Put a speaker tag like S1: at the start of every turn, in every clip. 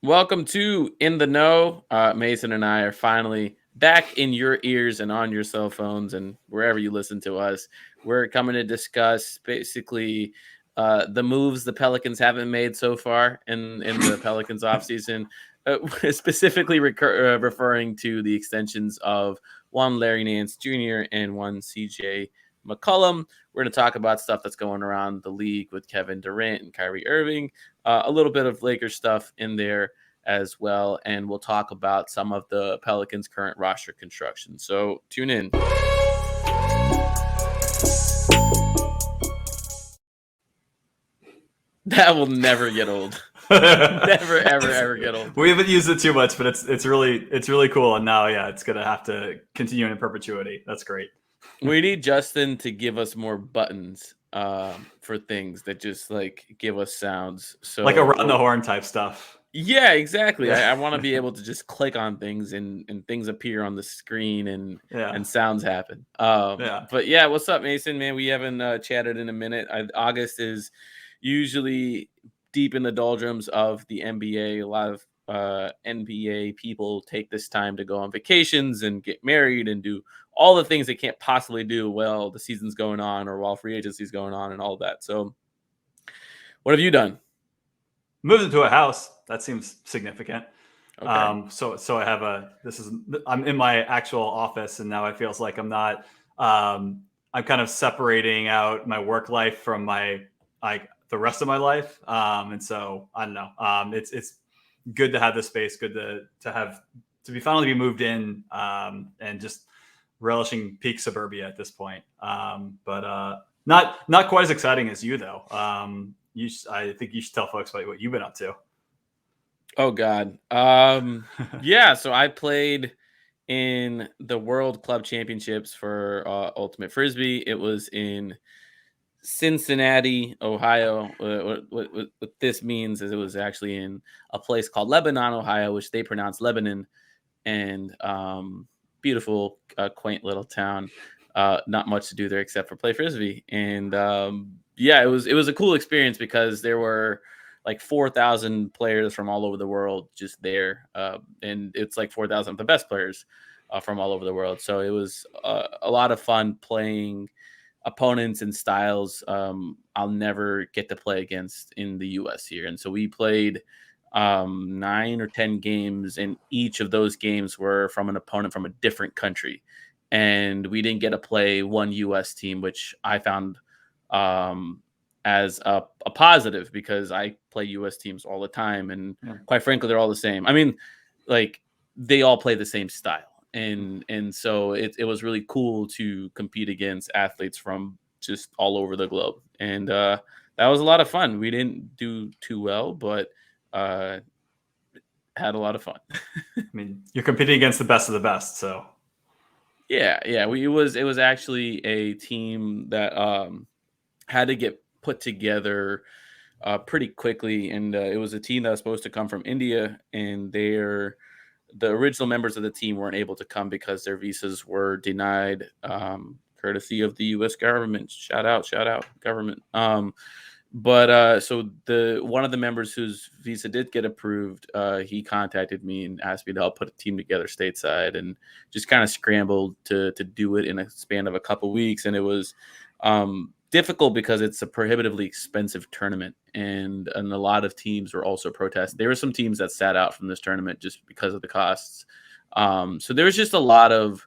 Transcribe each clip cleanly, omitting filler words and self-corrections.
S1: Welcome to In the Know. Mason and I are finally back in your ears and on your cell phones and wherever you listen to us. We're coming to discuss basically the moves the Pelicans haven't made so far in the Pelicans offseason, specifically referring to the extensions of one Larry Nance Jr. and one CJ McCollum. We're going to talk about stuff that's going around the league with Kevin Durant and Kyrie Irving, a little bit of Lakers stuff in there as well. And we'll talk about some of the Pelicans' current roster construction. So tune in. That will never get old. Never, ever get old.
S2: We haven't used it too much, but it's really cool. And now, yeah, it's gonna have to continue in perpetuity. That's great.
S1: We need Justin to give us more buttons for things that just like give us sounds. So
S2: like around the horn type stuff.
S1: Yeah, exactly. I want to be able to just click on things and things appear on the screen and sounds happen. But yeah, what's up, Mason? Man, we haven't chatted in a minute. August is usually deep in the doldrums of the NBA. A lot of NBA people take this time to go on vacations and get married and do all the things they can't possibly do while the season's going on or while free agency's going on and all that. So what have you done?
S2: Moved into a house. That seems significant.
S1: Okay.
S2: So I have I'm in my actual office, and now it feels like I'm not. I'm kind of separating out my work life from my the rest of my life. And so I don't know. It's good to have this space. Good to finally be moved in, and just relishing peak suburbia at this point. But not quite as exciting as you though. I think you should tell folks about what you've been up to.
S1: Oh God. Yeah, so I played in the World Club Championships for Ultimate Frisbee. It was in Cincinnati, Ohio. What this means is it was actually in a place called Lebanon, Ohio, which they pronounce Lebanon, and beautiful, quaint little town. Not much to do there except for play frisbee, and yeah, it was a cool experience because there were like 4,000 players from all over the world just there, and it's like 4,000 of the best players from all over the world. So it was a lot of fun playing opponents and styles I'll never get to play against in the U.S. here. And so we played 9 or 10 games, and each of those games were from an opponent from a different country. And we didn't get to play one U.S. team, which I found as a positive because I play U.S. teams all the time. And quite frankly, they're all the same. I mean, like they all play the same style. And so it was really cool to compete against athletes from just all over the globe. And that was a lot of fun. We didn't do too well, but had a lot of fun.
S2: I mean, you're competing against the best of the best, so
S1: yeah. It was actually a team that had to get put together pretty quickly, and it was a team that was supposed to come from India, and the original members of the team weren't able to come because their visas were denied, courtesy of the U.S. government. Shout out, government. But so one of the members whose visa did get approved, he contacted me and asked me to help put a team together stateside, and just kind of scrambled to do it in a span of a couple weeks. And it was difficult because it's a prohibitively expensive tournament, and a lot of teams were also protesting. There were some teams that sat out from this tournament just because of the costs. So there was just a lot of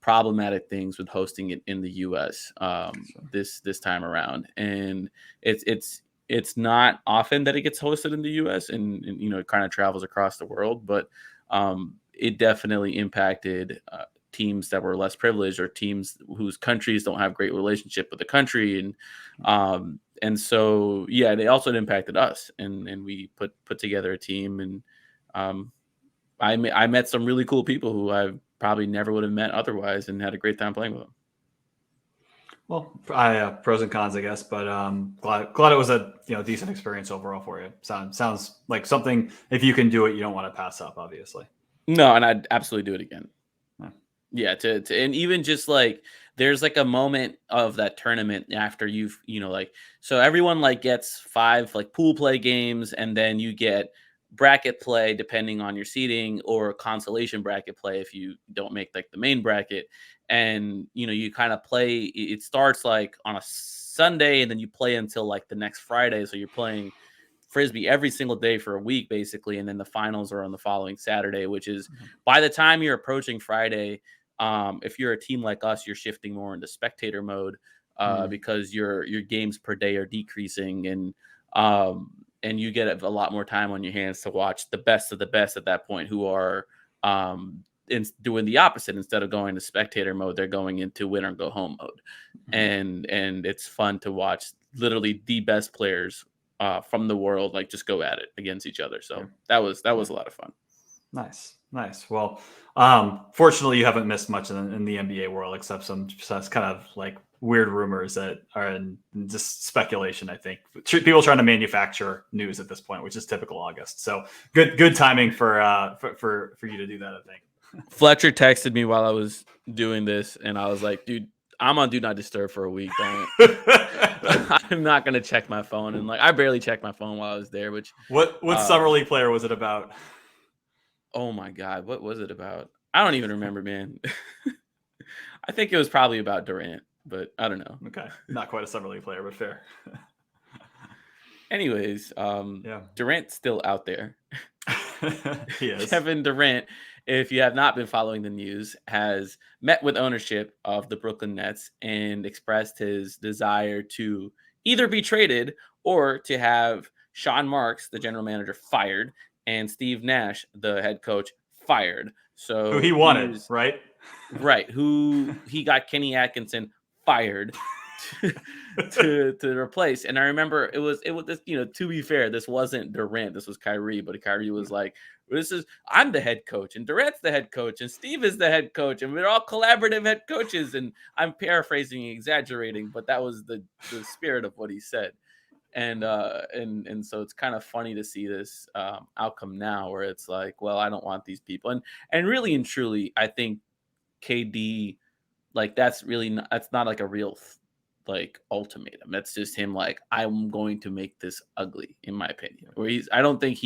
S1: problematic things with hosting it in the U.S. This time around, and it's not often that it gets hosted in the U.S. and it kind of travels across the world, but it definitely impacted teams that were less privileged or teams whose countries don't have great relationship with the country, and so yeah, it also impacted us, and we put together a team, and I met some really cool people who I probably never would have met otherwise, and had a great time playing with them.
S2: Well, pros and cons, I guess, but glad it was a decent experience overall for you. Sounds like something, if you can do it, you don't want to pass up, obviously.
S1: No, and I'd absolutely do it again. Yeah, and even just like there's like a moment of that tournament after so everyone like gets 5 like pool play games, and then you get bracket play depending on your seeding, or consolation bracket play if you don't make like the main bracket. And you kind of play. It starts like on a Sunday, and then you play until like the next Friday. So you're playing frisbee every single day for a week basically, and then the finals are on the following Saturday, which is by the time you're approaching Friday, if you're a team like us, you're shifting more into spectator mode, because your games per day are decreasing, and you get a lot more time on your hands to watch the best of the best at that point, who are doing the opposite. Instead of going to spectator mode, they're going into win or go home mode. And it's fun to watch literally the best players from the world like just go at it against each other. So that was a lot of fun.
S2: Nice. Well, fortunately, you haven't missed much in the NBA world, except some kind of like weird rumors that are in just speculation. I think people trying to manufacture news at this point, which is typical August. So good timing for you to do that, I think.
S1: Fletcher texted me while I was doing this, and I was like, dude, I'm on Do Not Disturb for a week. I'm not gonna check my phone, and like I barely checked my phone while I was there. Which
S2: what summer league player was it about?
S1: Oh my God, what was it about? I don't even remember, man. I think it was probably about Durant, but I don't know.
S2: Okay, not quite a summer league player, but fair.
S1: Anyways, Durant's still out there. He is. Kevin Durant, if you have not been following the news, has met with ownership of the Brooklyn Nets and expressed his desire to either be traded or to have Sean Marks, the general manager, fired, and Steve Nash, the head coach, fired. So
S2: who he wanted, right?
S1: Right. Who he got Kenny Atkinson fired to replace. And I remember it was this, to be fair, this wasn't Durant, this was Kyrie, but Kyrie was like, I'm the head coach and Durant's the head coach and Steve is the head coach and we're all collaborative head coaches. And I'm paraphrasing and exaggerating, but that was the spirit of what he said. And so it's kind of funny to see this outcome now, where it's like, well, I don't want these people, and really and truly, I think KD, like that's not like a real like ultimatum. That's just him like, I'm going to make this ugly, in my opinion. Where I don't think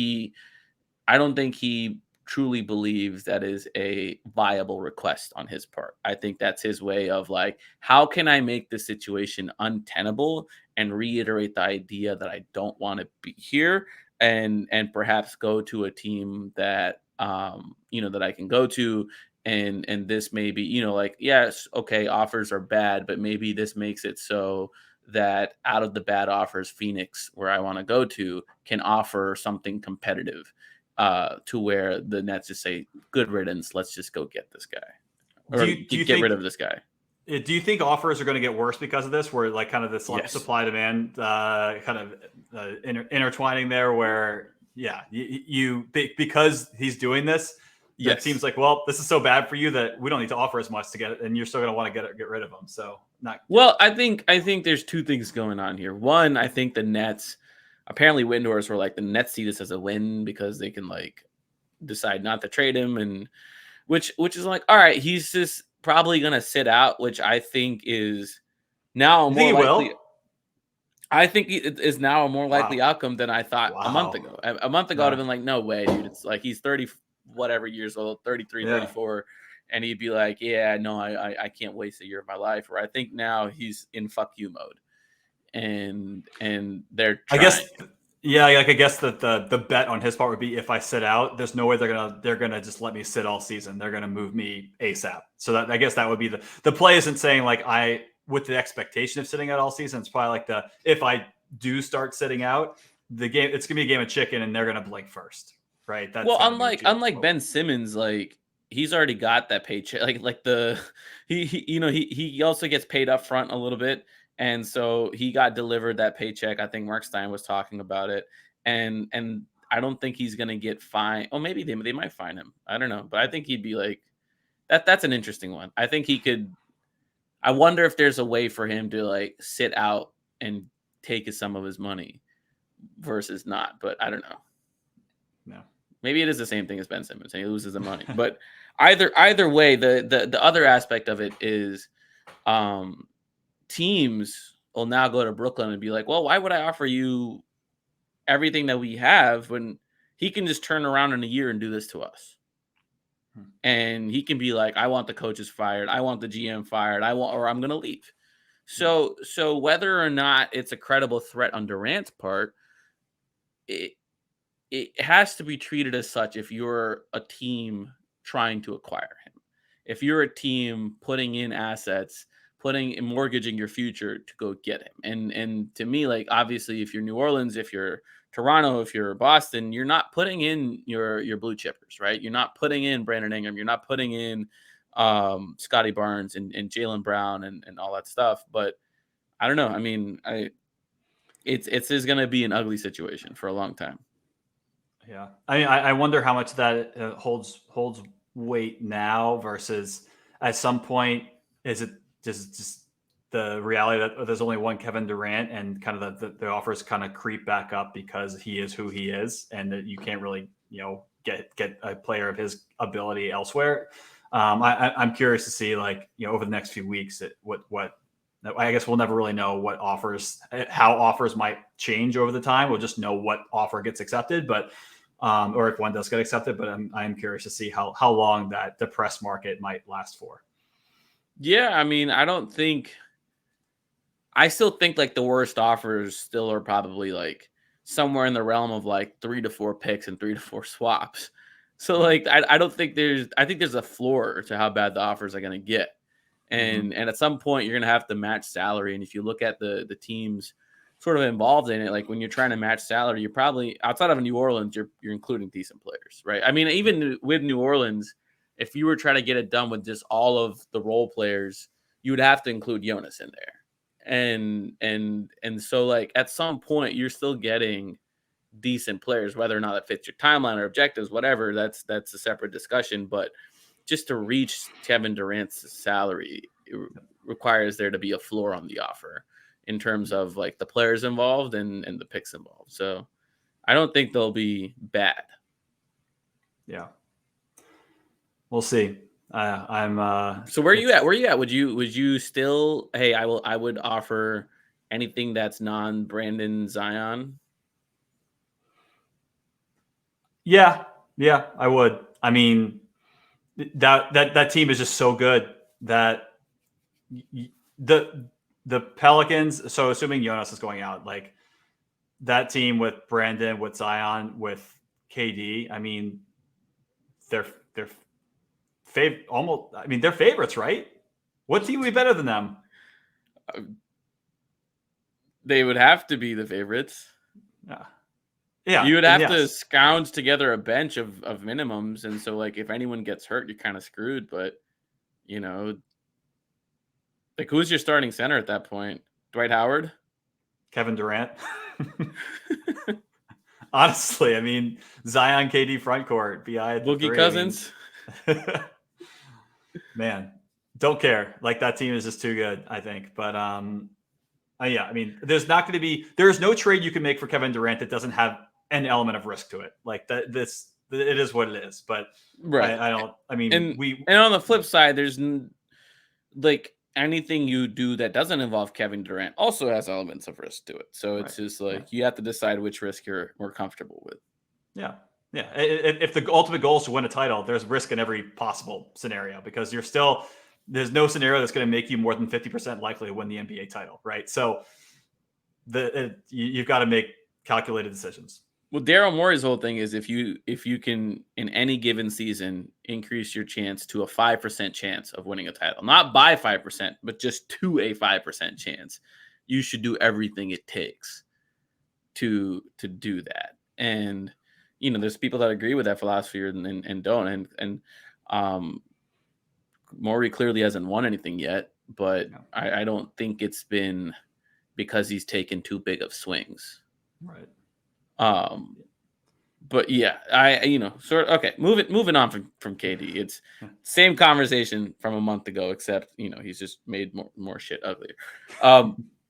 S1: he truly believes that is a viable request on his part. I think that's his way of like, how can I make this situation untenable and reiterate the idea that I don't want to be here, and perhaps go to a team that that I can go to, and this may be, like, yes, okay, offers are bad, but maybe this makes it so that out of the bad offers, Phoenix, where I want to go to, can offer something competitive, to where the Nets just say, good riddance, let's just go get this guy, or do you get rid of this guy.
S2: Do you think offers are going to get worse because of this, where like kind of this supply demand kind of intertwining there, where you because he's doing this, it seems like, well, this is so bad for you that we don't need to offer as much to get it, and you're still going to want to get rid of him. So
S1: I think there's two things going on here. One, I think the Nets, apparently Windhorst were like, the Nets see this as a win because they can like decide not to trade him, and which is like, all right, he's just probably going to sit out, which I think is now more likely. I think it is now a more likely outcome than I thought a month ago. A month ago, I'd have been like, no way, dude. It's like he's 30 whatever years old, 33, 34. And he'd be like, yeah, no, I can't waste a year of my life. Or I think now he's in fuck you mode. And they're trying.
S2: I guess that the bet on his part would be, if I sit out, there's no way they're gonna just let me sit all season. They're gonna move me ASAP. So that, I guess that would be the play. Isn't saying like, with the expectation of sitting out all season. It's probably like if I do start sitting out, it's gonna be a game of chicken, and they're gonna blink first, right? That's
S1: unlike Ben Simmons, like he's already got that paycheck. He also gets paid up front a little bit. And so he got delivered that paycheck. I think Mark Stein was talking about it. And I don't think he's going to get fined. Oh, maybe they might fine him. I don't know. But I think he'd be like, that's an interesting one. I think he could. I wonder if there's a way for him to like sit out and take some of his money versus not. But I don't know.
S2: No.
S1: Maybe it is the same thing as Ben Simmons, and he loses the money. But either way, the other aspect of it is, teams will now go to Brooklyn and be like, well, why would I offer you everything that we have when he can just turn around in a year and do this to us. And he can be like, I want the coaches fired. I want the GM fired. Or I'm going to leave. So whether or not it's a credible threat on Durant's part, it has to be treated as such if you're a team trying to acquire him. If you're a team putting in assets, mortgaging your future to go get him. And to me, like, obviously, if you're New Orleans, if you're Toronto, if you're Boston, you're not putting in your blue chippers, right? You're not putting in Brandon Ingram. You're not putting in Scotty Barnes and Jaylen Brown and all that stuff. But I don't know. I mean, it's going to be an ugly situation for a long time.
S2: Yeah, I mean, I wonder how much that holds weight now versus at some point. Is it just the reality that there's only one Kevin Durant and kind of the offers kind of creep back up because he is who he is, and that you can't really get a player of his ability elsewhere. I'm curious to see, like, over the next few weeks what I guess we'll never really know how offers might change over the time. We'll just know what offer gets accepted, but or if one does get accepted. But I'm curious to see how long that depressed market might last for.
S1: Yeah, I mean, I still think like the worst offers still are probably like somewhere in the realm of like 3 to 4 picks and 3 to 4 swaps. So like I don't think I think there's a floor to how bad the offers are going to get. And at some point you're going to have to match salary. And if you look at the teams sort of involved in it, like when you're trying to match salary, you're probably outside of New Orleans, you're including decent players, right? I mean, even with New Orleans, if you were trying to get it done with just all of the role players, you would have to include Jonas in there. And so like at some point you're still getting decent players, whether or not it fits your timeline or objectives, whatever, that's a separate discussion. But just to reach Kevin Durant's salary, it requires there to be a floor on the offer in terms of like the players involved and the picks involved. So I don't think they'll be bad.
S2: Yeah, we'll see.
S1: So where are you at? Would you still, hey, I would offer anything that's non-Brandon Zion?
S2: Yeah, I would. I mean, that team is just so good that the Pelicans. So assuming Jonas is going out, like that team with Brandon, with Zion, with KD. I mean, they're almost. I mean, they're favorites, right? What team would be better than them?
S1: They would have to be the favorites.
S2: Yeah.
S1: You would have to scrounge together a bench of minimums, and so like if anyone gets hurt, you're kind of screwed. But like who's your starting center at that point? Dwight Howard,
S2: Kevin Durant. Honestly, I mean, Zion, KD front court, BI at the
S1: Boogie Cousins.
S2: Man, don't care. Like that team is just too good, I think. But yeah, I mean, there's no trade you can make for Kevin Durant that doesn't have an element of risk to it. Like that, it is what it is. But
S1: right, and on the flip side, there's like anything you do that doesn't involve Kevin Durant also has elements of risk to it. So it's just like you have to decide which risk you're more comfortable with.
S2: Yeah. Yeah. If the ultimate goal is to win a title, there's risk in every possible scenario because there's no scenario that's going to make you more than 50% likely to win the NBA title. Right. So you've got to make calculated decisions.
S1: Well, Daryl Morey's whole thing is if you can in any given season increase your chance to a 5% chance of winning a title, not by 5%, but just to a 5% chance, you should do everything it takes to do that. And there's people that agree with that philosophy and don't. And Morey clearly hasn't won anything yet, but no. I don't think it's been because he's taken too big of swings.
S2: Right.
S1: But yeah, okay. Moving on from KD. It's same conversation from a month ago, except he's just made more shit uglier.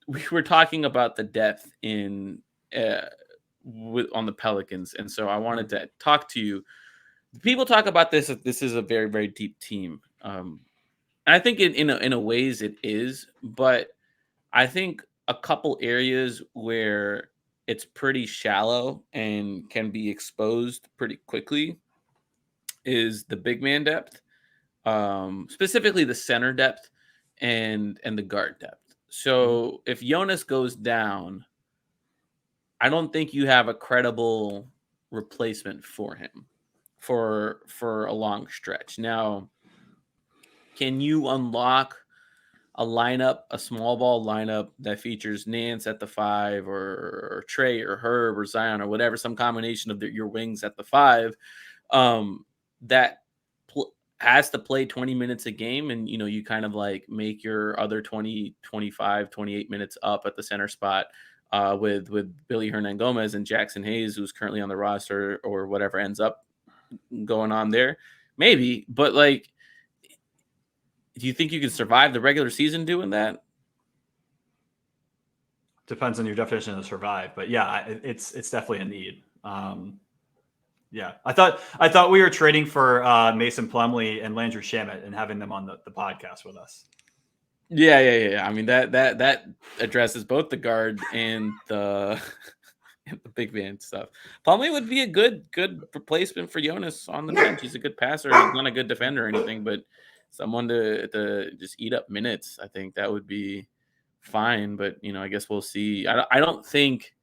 S1: We were talking about the depth on the Pelicans, and so I wanted to talk to you. People talk about this. This is a very, very deep team, and I think in a ways it is, but I think a couple areas where it's pretty shallow and can be exposed pretty quickly is the big man depth, specifically the center depth and the guard depth. So if Jonas goes down, I don't think you have a credible replacement for him for a long stretch. Now, can you unlock a lineup, a small ball lineup that features Nance at the 5 or Trey or Herb or Zion or whatever, some combination of your wings at the 5, that has to play 20 minutes a game, and you kind of like make your other 20, 25, 28 minutes up at the center spot with Billy Hernan Gomez and Jackson Hayes, who's currently on the roster, or whatever ends up going on there, maybe. But like, do you think you can survive the regular season doing that?
S2: Depends on your definition of survive, but yeah, it's definitely a need. Yeah, I thought we were trading for Mason Plumlee and Landry Shamit and having them on the podcast with us.
S1: Yeah. I mean, that addresses both the guard and the big man stuff. Plumlee would be a good replacement for Jonas on the bench. He's a good passer. He's not a good defender or anything, but someone to just eat up minutes, I think that would be fine. But I guess we'll see. I don't think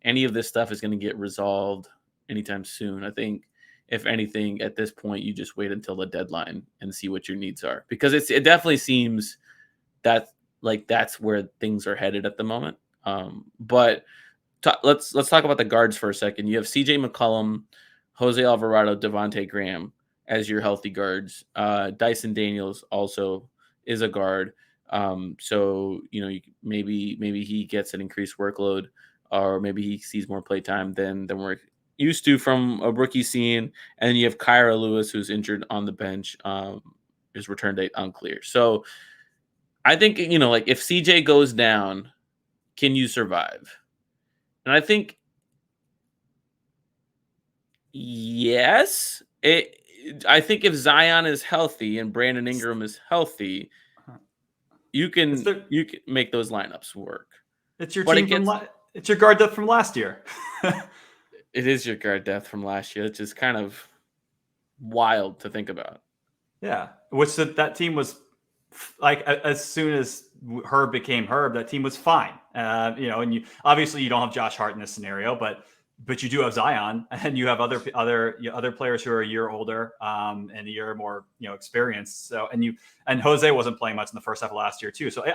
S1: any of this stuff is going to get resolved anytime soon. I think, if anything, at this point, you just wait until the deadline and see what your needs are, because it definitely seems that like that's where things are headed at the moment. But let's talk about the guards for a second. You have CJ McCollum, Jose Alvarado, Devontae Graham as your healthy guards. Dyson Daniels also is a guard. So maybe he gets an increased workload, or maybe he sees more play time than we're used to from a rookie scene. And then you have Kyra Lewis, who's injured on the bench. His return date unclear. So I think, like, if CJ goes down, can you survive? And I think yes. I think if Zion is healthy and Brandon Ingram is healthy, you can make those lineups work.
S2: It's your team it's your guard depth from last year.
S1: It is your guard depth from last year. It's just kind of wild to think about.
S2: Yeah, which that team was like, as soon as Herb became Herb, that team was fine. And you obviously you don't have Josh Hart in this scenario, but you do have Zion, and you have other players who are a year older and a year more experienced. So and Jose wasn't playing much in the first half of last year too. So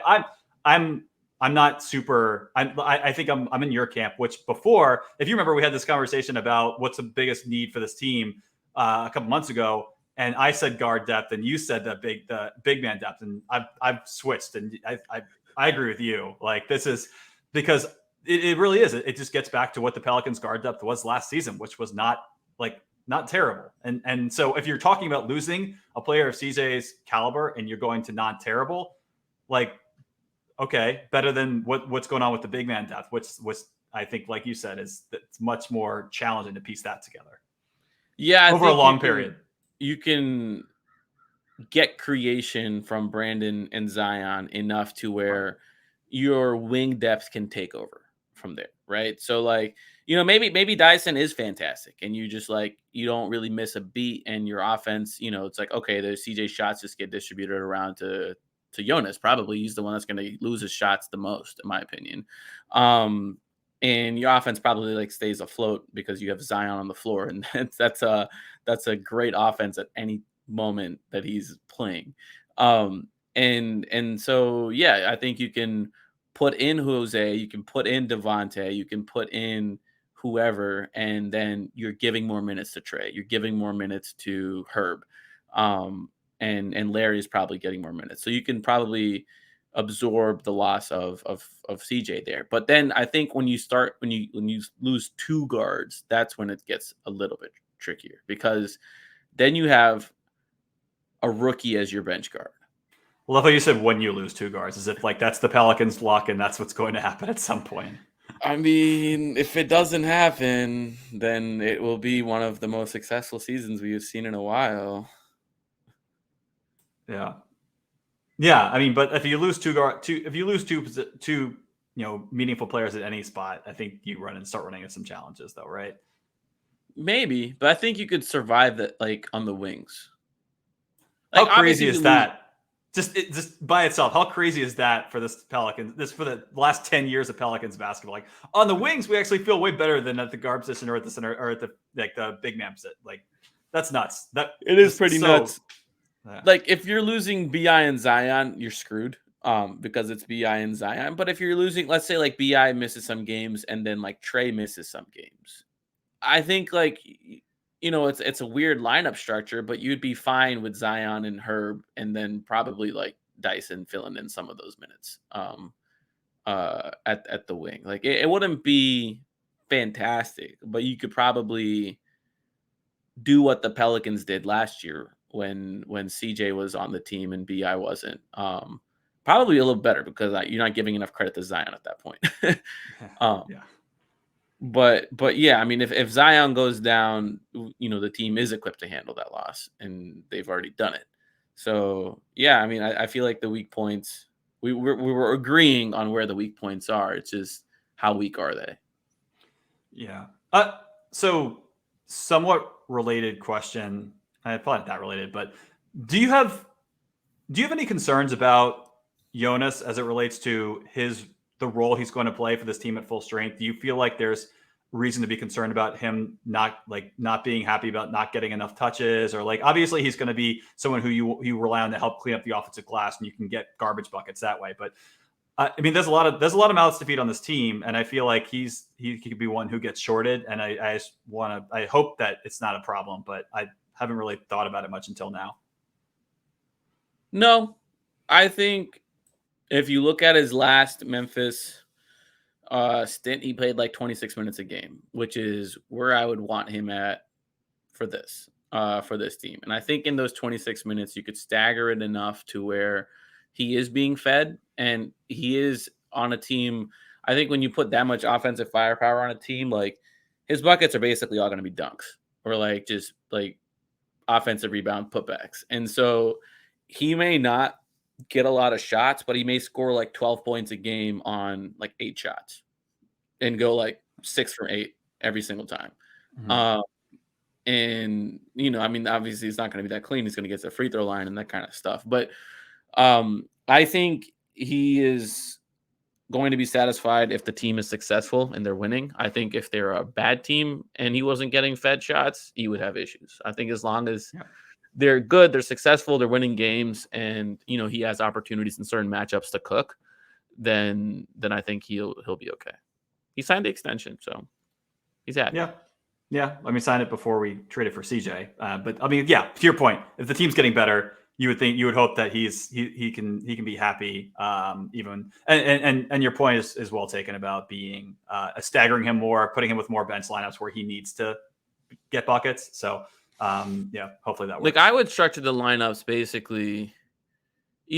S2: I'm not super. I think I'm in your camp. Which before, if you remember, we had this conversation about what's the biggest need for this team a couple months ago, and I said guard depth, and you said the big man depth, and I've switched, and I agree with you. Like, this is because it really is. It just gets back to what the Pelicans guard depth was last season, which was not terrible. And so if you're talking about losing a player of CJ's caliber and you're going to non-terrible, like, okay, better than what's going on with the big man depth, which I think, like you said, it's much more challenging to piece that together.
S1: Yeah,
S2: over a long period.
S1: You can get creation from Brandon and Zion enough to where your wing depth can take over from there, right? So, like, maybe Dyson is fantastic, and you just, like, you don't really miss a beat, and your offense, it's like, okay, the CJ shots just get distributed around to Jonas. Probably he's the one that's going to lose his shots the most, in my opinion. And your offense probably, like, stays afloat because you have Zion on the floor, and that's a great offense at any moment that he's playing. And so, yeah, I think you can put in Jose, you can put in Devontae, you can put in whoever, and then you're giving more minutes to Trey, you're giving more minutes to Herb, and Larry is probably getting more minutes, so you can probably absorb the loss of CJ there. But then I think when you lose two guards, that's when it gets a little bit trickier, because then you have a rookie as your bench guard.
S2: I love how you said when you lose two guards, as if like that's the Pelicans' luck and that's what's going to happen at some point.
S1: I mean, if it doesn't happen, then it will be one of the most successful seasons we've seen in a while.
S2: Yeah. I mean, but if you lose two meaningful players at any spot, I think you start running into some challenges though, right?
S1: Maybe, but I think you could survive that like on the wings.
S2: How
S1: Like
S2: crazy
S1: obviously
S2: is
S1: you lose.
S2: that? Just by itself, how crazy is that for this Pelicans? This for the last 10 years of Pelicans basketball. Like on the wings, we actually feel way better than at the guard position or at the center or at the big man position. Like that's nuts. That
S1: It is
S2: just
S1: pretty
S2: so.
S1: nuts.
S2: Yeah.
S1: Like if you're losing Bi and Zion, you're screwed. Because it's Bi and Zion. But if you're losing, let's say like Bi misses some games and then like Trey misses some games, I think like it's a weird lineup structure, but you'd be fine with Zion and Herb, and then probably like Dyson filling in some of those minutes. At the wing, like it wouldn't be fantastic, but you could probably do what the Pelicans did last year when CJ was on the team and Bi wasn't. Probably a little better because you're not giving enough credit to Zion at that point. um,
S2: Yeah.
S1: but yeah, I mean, if Zion goes down, the team is equipped to handle that loss, and they've already done it. So yeah, I mean, I feel like the weak points we were agreeing on where the weak points are. It's just how weak are they?
S2: Yeah. So somewhat related question. Probably not that related, but do you have any concerns about Jonas as it relates to the role he's going to play for this team at full strength? Do you feel like there's reason to be concerned about him not being happy about not getting enough touches, or like obviously he's going to be someone who you rely on to help clean up the offensive glass and you can get garbage buckets that way, but I mean, there's a lot of mouths to feed on this team, and I feel like he could be one who gets shorted. And I hope that it's not a problem, but I haven't really thought about it much until now.
S1: No, I think if you look at his last Memphis stint, he played like 26 minutes a game, which is where I would want him at for this team. And I think in those 26 minutes, you could stagger it enough to where he is being fed and he is on a team. I think when you put that much offensive firepower on a team, like his buckets are basically all going to be dunks or like just like offensive rebound putbacks. And so he may not get a lot of shots, but he may score like 12 points a game on like 8 shots and go like 6 from 8 every single time.
S2: Mm-hmm.
S1: And I mean, obviously it's not going to be that clean. He's going to get to the free throw line and that kind of stuff. But I think he is going to be satisfied if the team is successful and they're winning. I think if they're a bad team and he wasn't getting fed shots, he would have issues. I think as long as they're good, they're successful, they're winning games, and he has opportunities in certain matchups to cook, then I think he'll be okay. He signed the extension, so he's happy.
S2: Yeah. I mean, signed it before we traded for CJ. But I mean, yeah, to your point, if the team's getting better, you would hope that he can be happy. Even and your point is well taken about being staggering him more, putting him with more bench lineups where he needs to get buckets. So yeah, hopefully that works.
S1: Like I would structure the lineups basically.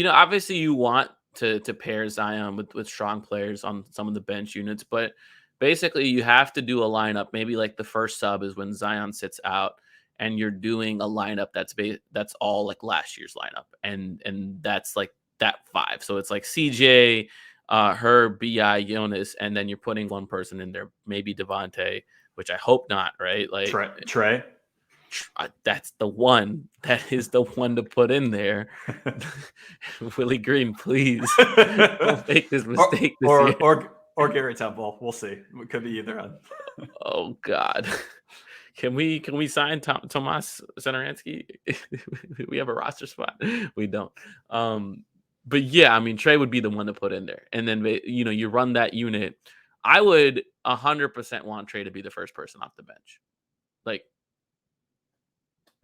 S1: Obviously you want to pair Zion with strong players on some of the bench units, but basically you have to do a lineup. Maybe like the first sub is when Zion sits out, and you're doing a lineup that's all like last year's lineup, and that's like that 5. So it's like CJ, Herb, Bi, Jonas, and then you're putting one person in there, maybe Devontae, which I hope not, right? Like
S2: Trey.
S1: That's the one. That is the one to put in there. Willie Green, please don't make this mistake this year.
S2: Or Gary Temple. We'll see. It could be either one.
S1: Oh God. Can we sign Tomas Satoransky? We have a roster spot. We don't. But yeah, I mean, Trey would be the one to put in there. And then, you run that unit. I would 100% want Trey to be the first person off the bench. Like,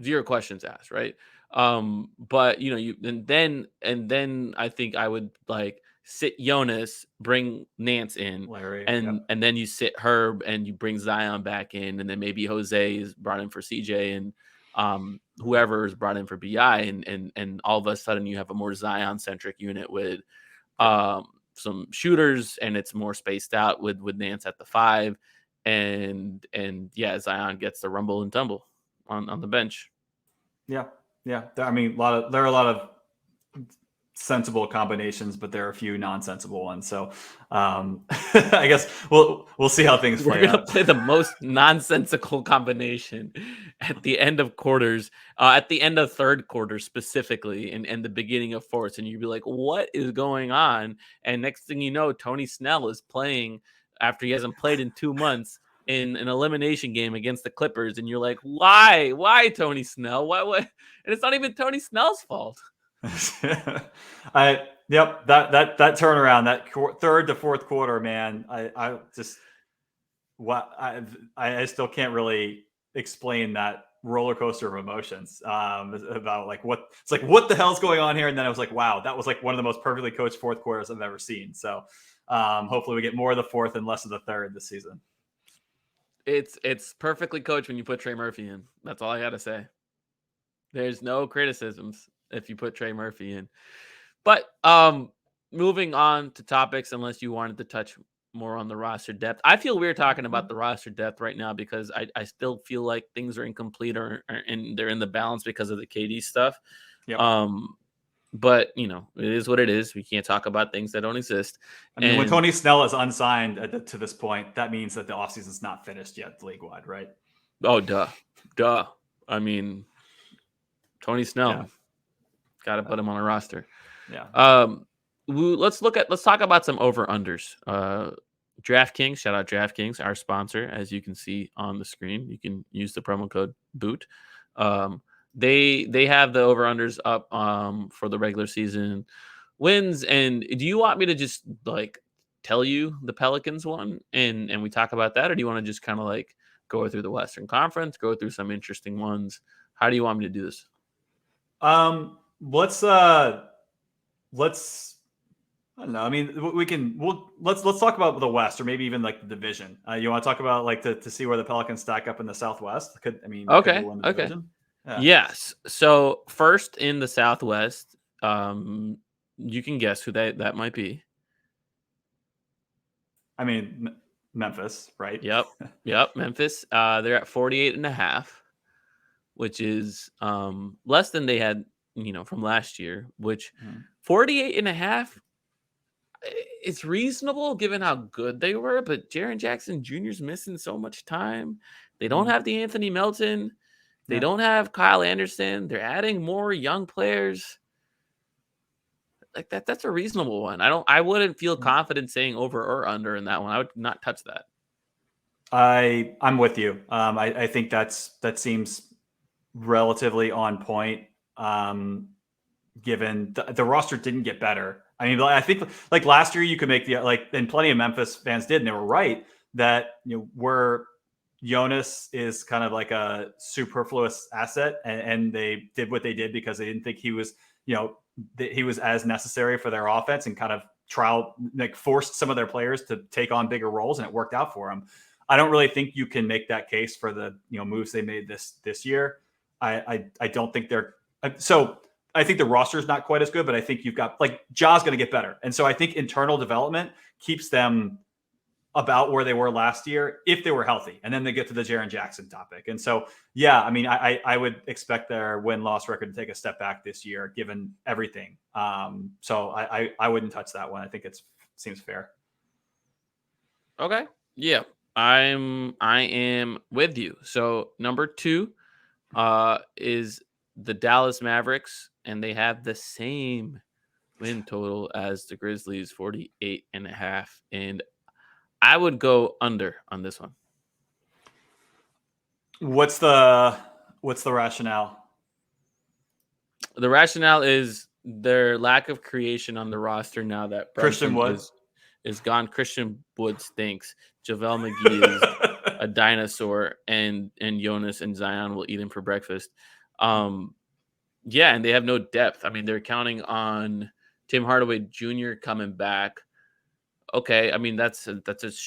S1: 0 questions asked, right? But and then I think I would like sit Jonas, bring Nance in,
S2: Larry,
S1: and then you sit Herb and you bring Zion back in, and then maybe Jose is brought in for CJ and whoever is brought in for BI, and all of a sudden you have a more Zion centric unit with some shooters, and it's more spaced out with Nance at the 5, and yeah, Zion gets the rumble and tumble on the bench.
S2: Yeah. I mean, there are a lot of sensible combinations, but there are a few nonsensical ones. So I guess we'll see how things play
S1: We're gonna
S2: out.
S1: play the most nonsensical combination at the end of quarters, at the end of third quarter specifically, and the beginning of fourth, and you'd be like, "What is going on?" And next thing you know, Tony Snell is playing after he hasn't played in 2 months in an elimination game against the Clippers, and you're like, "Why? Why Tony Snell? Why? What?" And it's not even Tony Snell's fault.
S2: That turnaround, that third to fourth quarter, man. I just what I still can't really explain that roller coaster of emotions about like what the hell's going on here. And then I was like, wow, that was like one of the most perfectly coached fourth quarters I've ever seen. So hopefully we get more of the fourth and less of the third this season.
S1: It's perfectly coached when you put Trey Murphy in. That's all I gotta say. There's no criticisms if you put Trey Murphy in. But moving on to topics, unless you wanted to touch more on the roster depth. I feel weird talking about the roster depth right now because I still feel like things are incomplete and they're in the balance because of the KD stuff.
S2: Yep.
S1: But it is what it is. We can't talk about things that don't exist.
S2: I mean, when Tony Snell is unsigned to this point, that means that the offseason's not finished yet league-wide, right?
S1: Oh, duh. I mean, Tony Snell, got to put him on a roster.
S2: Yeah.
S1: Let's talk about some over-unders. DraftKings, shout out DraftKings, our sponsor, as you can see on the screen. You can use the promo code BOOT. They have the over-unders up for the regular season wins. And do you want me to just like tell you the Pelicans one and we talk about that, or do you want to just kind of like go through the Western Conference, go through some interesting ones? How do you want me to do this?
S2: Let's I don't know. I mean, let's talk about the West or maybe even like the division. You want to talk about like to see where the Pelicans stack up in the Southwest? Could they win the division?
S1: Yeah. Yes. So first in the Southwest, you can guess who that might be.
S2: I mean, Memphis, right?
S1: Yep. Memphis. They're at 48.5, which is less than they had, from last year, which 48.5. It's reasonable given how good they were, but Jaren Jackson Jr.'s missing so much time. They don't have the Anthony Melton. They don't have Kyle Anderson. They're adding more young players. Like that's a reasonable one. I wouldn't feel confident saying over or under in that one. I would not touch that.
S2: I'm with you. I think that seems relatively on point. Given the roster didn't get better. I mean, I think like last year you could make and plenty of Memphis fans did, and they were right that where Jonas is kind of like a superfluous asset, and they did what they did because they didn't think he was he was as necessary for their offense, and kind of forced some of their players to take on bigger roles, and it worked out for them. I don't really think you can make that case for the moves they made this year. I don't think they're so. I think the roster is not quite as good, but I think you've got Ja's going to get better. And so I think internal development keeps them about where they were last year if they were healthy. And then they get to the Jaren Jackson topic. And so, yeah, I mean, I would expect their win-loss record to take a step back this year, given everything. So I wouldn't touch that one. I think it seems fair.
S1: Okay. Yeah, I am with you. So number 2 is the Dallas Mavericks, and they have the same win total as the Grizzlies, 48.5. And I would go under on this one.
S2: What's the rationale?
S1: The rationale is their lack of creation on the roster now that
S2: Christian Wood
S1: is gone. Christian Wood stinks. JaVale McGee is a dinosaur, and Jonas and Zion will eat him for breakfast. Yeah, and they have no depth. I mean, they're counting on Tim Hardaway Jr. coming back. Okay, I mean that's a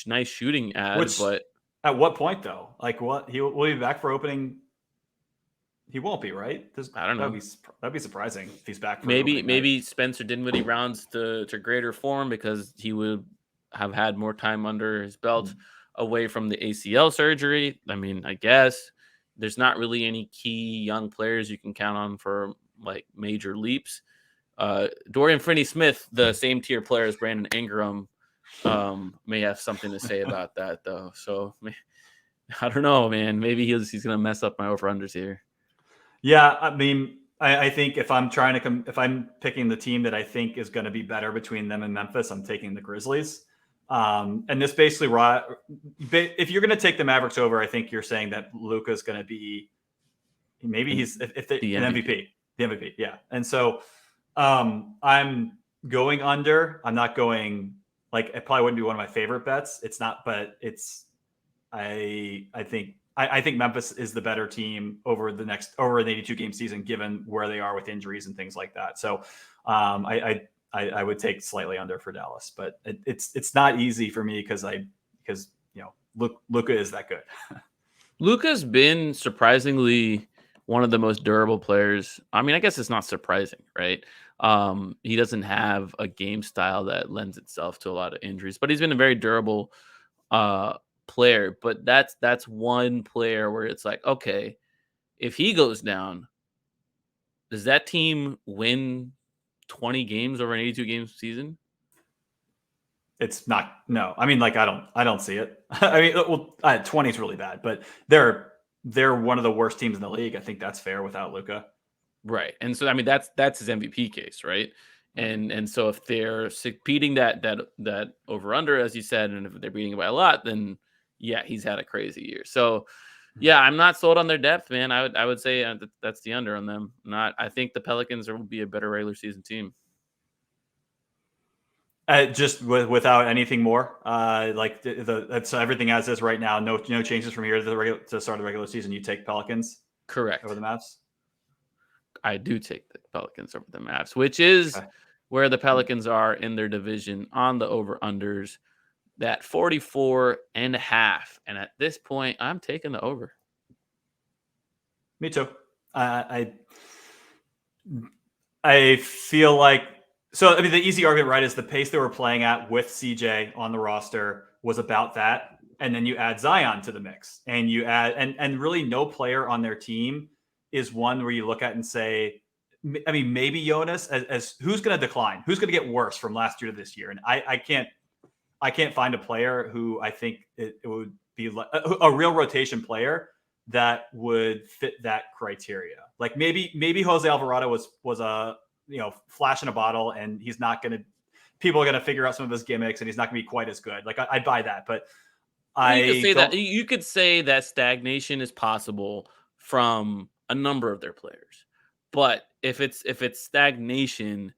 S1: nice shooting ad, but
S2: at what point though? Like, what will he be back for opening? He won't be, right?
S1: I don't know.
S2: That'd be surprising if he's back. For
S1: maybe Spencer Dinwiddie rounds to greater form because he would have had more time under his belt away from the ACL surgery. I mean, I guess there's not really any key young players you can count on for like major leaps. Dorian Finney-Smith, the same tier player as Brandon Ingram, may have something to say about that though. So I don't know, man. Maybe he's going to mess up my over-unders here.
S2: Yeah, I mean, I think if I'm if I'm picking the team that I think is going to be better between them and Memphis, I'm taking the Grizzlies. And this basically, if you're going to take the Mavericks over, I think you're saying that Luka's going to be, maybe he's an MVP, the MVP. Yeah. And so I'm going under. I'm not going, like, it probably wouldn't be one of my favorite bets. It's not, but it's, I think Memphis is the better team over an 82 game season, given where they are with injuries and things like that. So I would take slightly under for Dallas, but it's not easy for me because Luka is that good.
S1: Luka's been surprisingly one of the most durable players. I mean, I guess it's not surprising, right? He doesn't have a game style that lends itself to a lot of injuries, but he's been a very durable player. But that's one player where it's like, okay, if he goes down, does that team win 20 games over an 82 game season?
S2: It's not. No, I mean, like, I don't see it. I mean, well, 20 is really bad, but they're one of the worst teams in the league. I think that's fair without Luka.
S1: Right. And so, I mean, that's his MVP case, right? And so if they're beating that over under, as you said, and if they're beating it by a lot, then yeah, he's had a crazy year. So yeah, I'm not sold on their depth, man. I would say that's the under on them. I think the Pelicans will be a better regular season team.
S2: Just without anything more, like so everything as is right now. No changes from here to the start of the regular season. You take Pelicans,
S1: correct,
S2: over the Mavs.
S1: I do take the Pelicans over the Mavs, which is where the Pelicans are in their division on the over-unders, that 44.5. And at this point, I'm taking the over.
S2: Me too. I feel like, so, I mean, the easy argument, right, is the pace they were playing at with CJ on the roster was about that. And then you add Zion to the mix, and you add, and really no player on their team is one where you look at and say, I mean, maybe Jonas as who's going to decline, who's going to get worse from last year to this year. And I can't find a player who I think it would be like a real rotation player that would fit that criteria. Like maybe Jose Alvarado was a, flash in a bottle, and he's not going to, people are going to figure out some of his gimmicks, and he's not going to be quite as good. Like I'd buy that, but
S1: you could say that stagnation is possible from a number of their players, but if it's stagnation,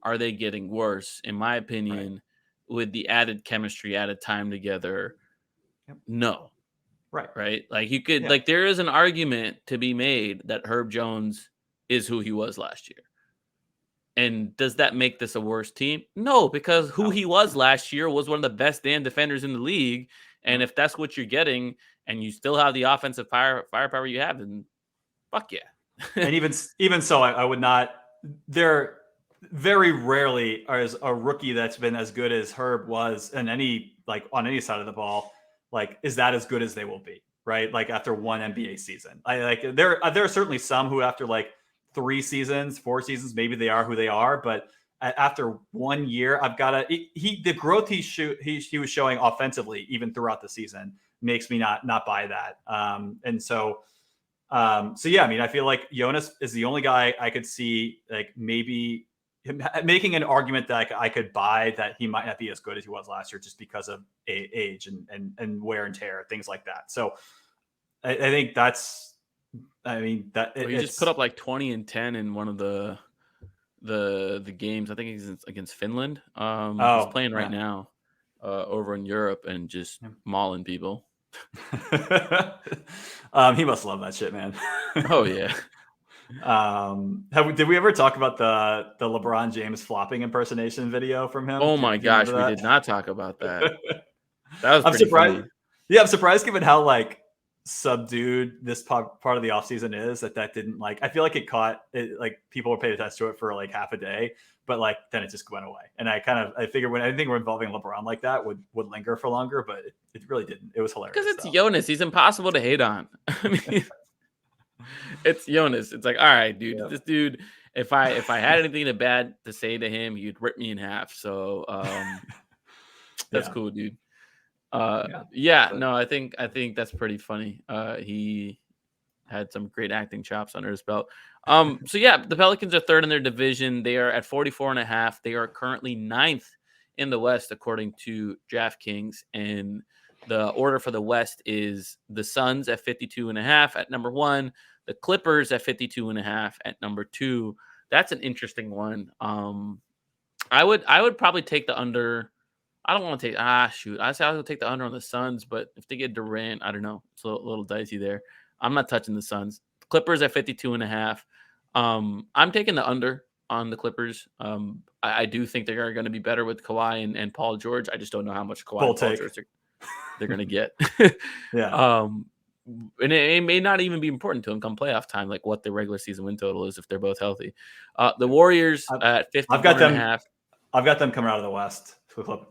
S1: are they getting worse? In my opinion, with the added chemistry, added time together, no. Right. Like you could, like, there is an argument to be made that Herb Jones is who he was last year. And does that make this a worse team? No, because who he was last year was one of the best damn defenders in the league. And if that's what you're getting, and you still have the offensive firepower you have, then fuck yeah.
S2: And even so, I would not. There very rarely is a rookie that's been as good as Herb was, and on any side of the ball, like, is that as good as they will be, right? Like after one NBA season, there are certainly some who after like 3 seasons, 4 seasons, maybe they are who they are, but after 1 year, the growth he was showing offensively even throughout the season makes me not buy that. So yeah, I mean, I feel like Jonas is the only guy I could see, like, maybe making an argument that I could buy that he might not be as good as he was last year, just because of age and wear and tear, things like that. So I think that's, I mean, that
S1: he just put up like 20 and 10 in one of the games. I think he's against Finland. He's playing right now over in Europe and just mauling people.
S2: He must love that shit, man.
S1: Oh yeah.
S2: Did we ever talk about the LeBron James flopping impersonation video from him?
S1: Oh my gosh, we did not talk about that. That was pretty
S2: surprised.
S1: Funny.
S2: Yeah, I'm surprised given how like subdued this part of the offseason is that didn't, like, I feel like it caught it, like people were paying attention to it for like half a day, but like then it just went away. And I figured when anything involving LeBron like that would linger for longer, but it really didn't. It was hilarious.
S1: Because it's Jonas. He's impossible to hate on. I mean, it's Jonas. It's like, all right, dude, this dude. if I had anything bad to say to him, he'd rip me in half. So that's cool, dude. No, I think that's pretty funny. He had some great acting chops under his belt. So yeah, the Pelicans are third in their division. They are at 44.5. They are currently ninth in the West, according to DraftKings. And the order for the West is the Suns at 52.5 at number 1, the Clippers at 52.5 at number 2. That's an interesting one. I would probably take the under. I don't want to take I say I would take the under on the Suns, but if they get Durant, I don't know. It's a little dicey there. I'm not touching the Suns. Clippers at 52.5. I'm taking the under on the Clippers. I do think they are going to be better with Kawhi and Paul George. I just don't know how much Kawhi and Paul George they're going to get. And it may not even be important to them come playoff time, like what the regular season win total is if they're both healthy. The Warriors at 51.5.
S2: I've got them coming out of the West.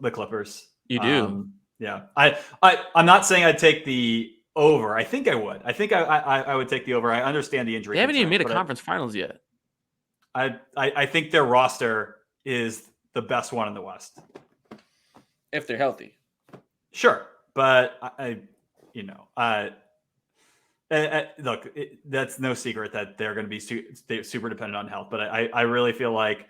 S2: The Clippers.
S1: You do?
S2: Yeah. I'm not saying I'd take the over. I think I would. I think I would take the over. I understand the injury.
S1: They haven't even made a conference finals yet.
S2: I think their roster is the best one in the West.
S1: If they're healthy.
S2: Sure. But look, that's no secret that they're going to be super dependent on health. But I really feel like,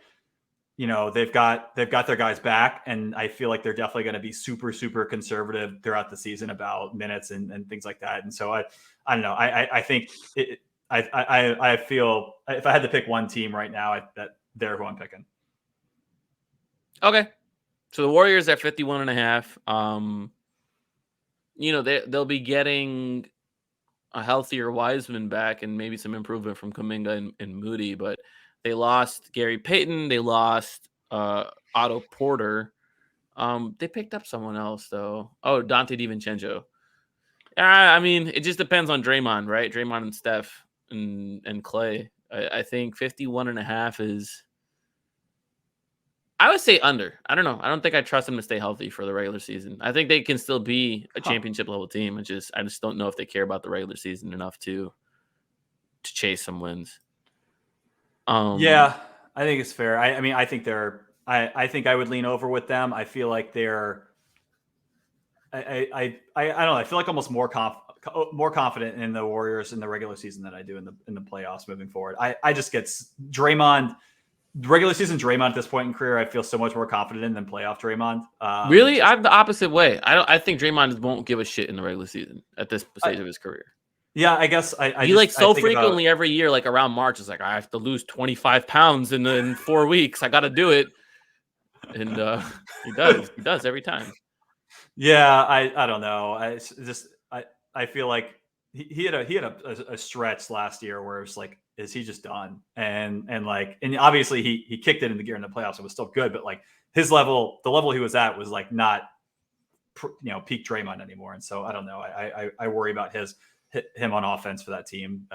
S2: they've got their guys back, and I feel like they're definitely going to be super, super conservative throughout the season about minutes and things like that. And so I don't know. I think I feel if I had to pick one team right now, that they're who I'm picking.
S1: Okay. So the Warriors at 51.5. They'll be getting a healthier Wiseman back and maybe some improvement from Kuminga and Moody, but they lost Gary Payton. They lost Otto Porter. They picked up someone else, though. Oh, Dante DiVincenzo. I mean, it just depends on Draymond, right? Draymond and Steph and Clay. I think 51.5 is... I would say under. I don't know. I don't think I trust them to stay healthy for the regular season. I think they can still be a championship-level team. I just don't know if they care about the regular season enough to chase some wins.
S2: Yeah, I think it's fair. I mean, I think I think I would lean over with them. I feel like they're. I don't know. I feel like almost more confident in the Warriors in the regular season than I do in the playoffs moving forward. I just get Draymond. Regular season Draymond at this point in career, I feel so much more confident in than playoff Draymond.
S1: Really, I'm the opposite way. I think Draymond won't give a shit in the regular season at this stage of his career.
S2: Yeah, I guess
S1: he frequently every year, like around March, is like, I have to lose 25 pounds in 4 weeks. I got to do it, and he does. He does every time.
S2: Yeah, I don't know. I feel like he had a stretch last year where it was like, is he just done? And obviously he kicked it into gear in the playoffs. It was still good, but like the level he was at was like not peak Draymond anymore. And so I don't know. I worry about him on offense for that team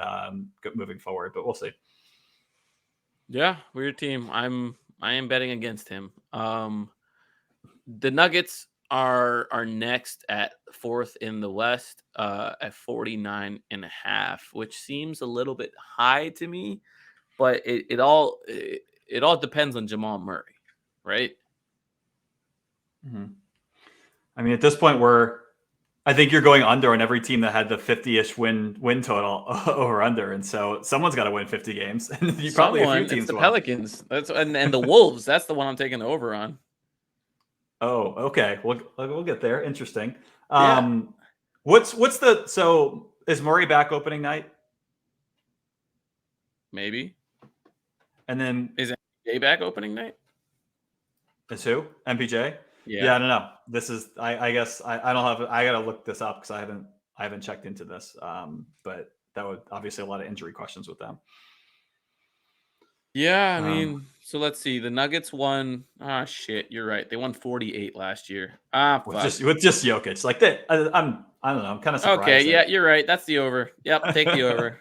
S2: moving forward, but we'll see.
S1: Yeah, weird team. I am betting against him. The Nuggets are next at 4th in the West at 49.5, which seems a little bit high to me, but it all depends on Jamal Murray, right?
S2: Mm-hmm. I mean, at this point, I think you're going under on every team that had the 50-ish win total over under, and so someone's got to win 50 games. And you probably a few teams.
S1: It's the Pelicans. And the Wolves. That's the one I'm taking over on.
S2: Oh, okay. We'll get there. Interesting.
S1: Yeah.
S2: So is Murray back opening night?
S1: Maybe.
S2: And then
S1: is MPJ back opening night?
S2: Is who? MPJ? Yeah, I don't know. This is I guess I don't have. I got to look this up because I haven't checked into this. But that would obviously a lot of injury questions with them.
S1: Yeah, I mean, so let's see. The Nuggets won. Shit, you're right. They won 48 last year.
S2: With just Jokic, like that. I don't know. I'm kind of surprised.
S1: Okay, yeah, you're right. That's the over. Yep, take the over.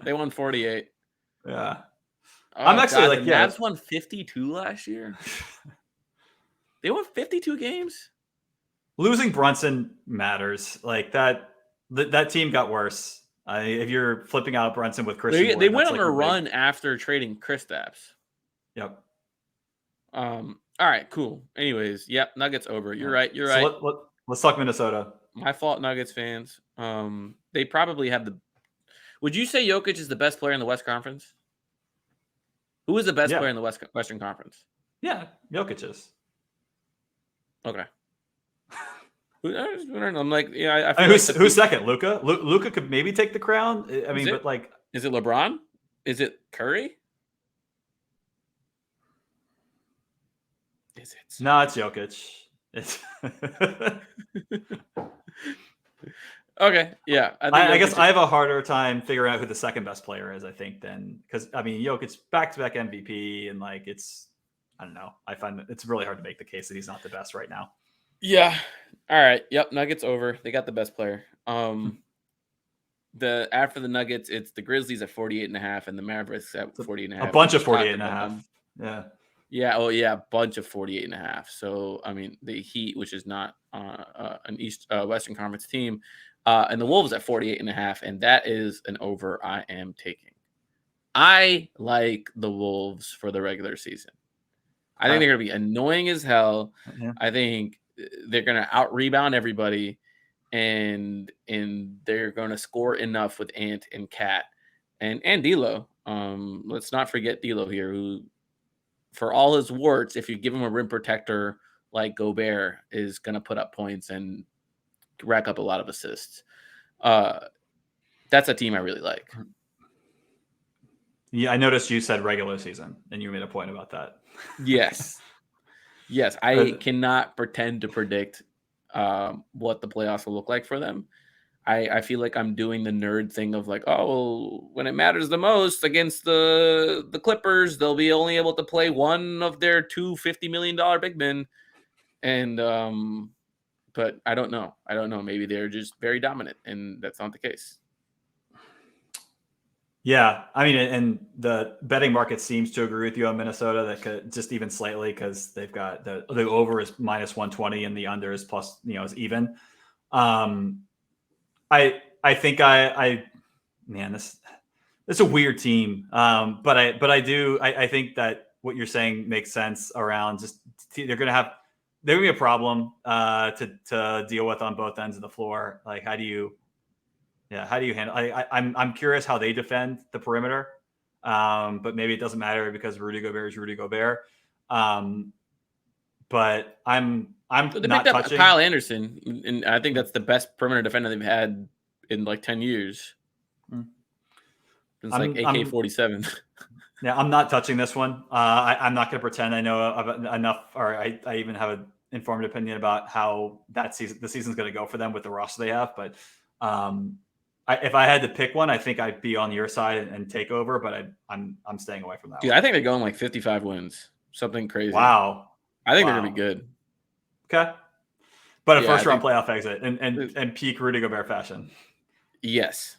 S1: They won 48.
S2: Yeah,
S1: I'm actually the Mavs won 52 last year. They won 52 games.
S2: Losing Brunson matters. Like that team got worse. If you're flipping out Brunson with Christian
S1: They
S2: Wood,
S1: went
S2: that's
S1: on
S2: like
S1: a run after trading Kristaps.
S2: Yep.
S1: All right, cool. Anyways, yep, Nuggets over. You're right. You're right.
S2: Let's talk Minnesota.
S1: My fault, Nuggets fans. They probably have the. Would you say Jokic is the best player in the West Conference? Who is the best player in the Western Conference?
S2: Yeah, Jokic is.
S1: Okay. I'm like, yeah.
S2: I mean, who's second? Luka. Luka could maybe take the crown. I mean, but like,
S1: is it LeBron? Is it Curry? Is it?
S2: No, it's Jokic. It's
S1: okay. Yeah.
S2: I guess I have a harder time figuring out who the second best player is, I think, than because I mean, Jokic back-to-back MVP, and like I don't know. I find it's really hard to make the case that he's not the best right now.
S1: Yeah. All right. Yep. Nuggets over. They got the best player. After the Nuggets, it's the Grizzlies at 48.5 and the Mavericks at 48.5.
S2: A bunch of 48.5. Yeah.
S1: Yeah. Oh, yeah. A bunch of 48.5. So, I mean, the Heat, which is not an Western Conference team, and the Wolves at 48.5. And that is an over I am taking. I like the Wolves for the regular season. I think they're going to be annoying as hell.
S2: Yeah.
S1: I think they're going to out-rebound everybody. And they're going to score enough with Ant and Cat and D'Lo. Let's not forget D'Lo here, who, for all his warts, if you give him a rim protector like Gobert, is going to put up points and rack up a lot of assists. That's a team I really like.
S2: Yeah, I noticed you said regular season, and you made a point about that.
S1: Yes. I cannot pretend to predict what the playoffs will look like for them. I feel like I'm doing the nerd thing of like, oh, well, when it matters the most against the Clippers, they'll be only able to play one of their two $50 million big men. And but I don't know. Maybe they're just very dominant, and that's not the case.
S2: Yeah, I mean, and the betting market seems to agree with you on Minnesota. That could just even slightly because they've got the over is minus 120 and the under is plus, is even. I think man, this is a weird team. But I think that what you're saying makes sense around just they're gonna be a problem to deal with on both ends of the floor. Like, how do you handle? I'm curious how they defend the perimeter. But maybe it doesn't matter because Rudy Gobert is Rudy Gobert. But I'm
S1: so they
S2: not
S1: picked up
S2: touching
S1: Kyle Anderson, and I think that's the best perimeter defender they've had in like 10 years. It's like AK-47.
S2: Yeah, I'm not touching this one. I'm not going to pretend I know enough, or I even have an informed opinion about how the season's going to go for them with the roster they have. But if I had to pick one, I think I'd be on your side and take over. But I'm staying away from that.
S1: Dude, I think they're going like 55 wins, something crazy.
S2: Wow,
S1: I think they're going to be good.
S2: Okay, but a first round playoff exit and peak Rudy Gobert fashion.
S1: Yes.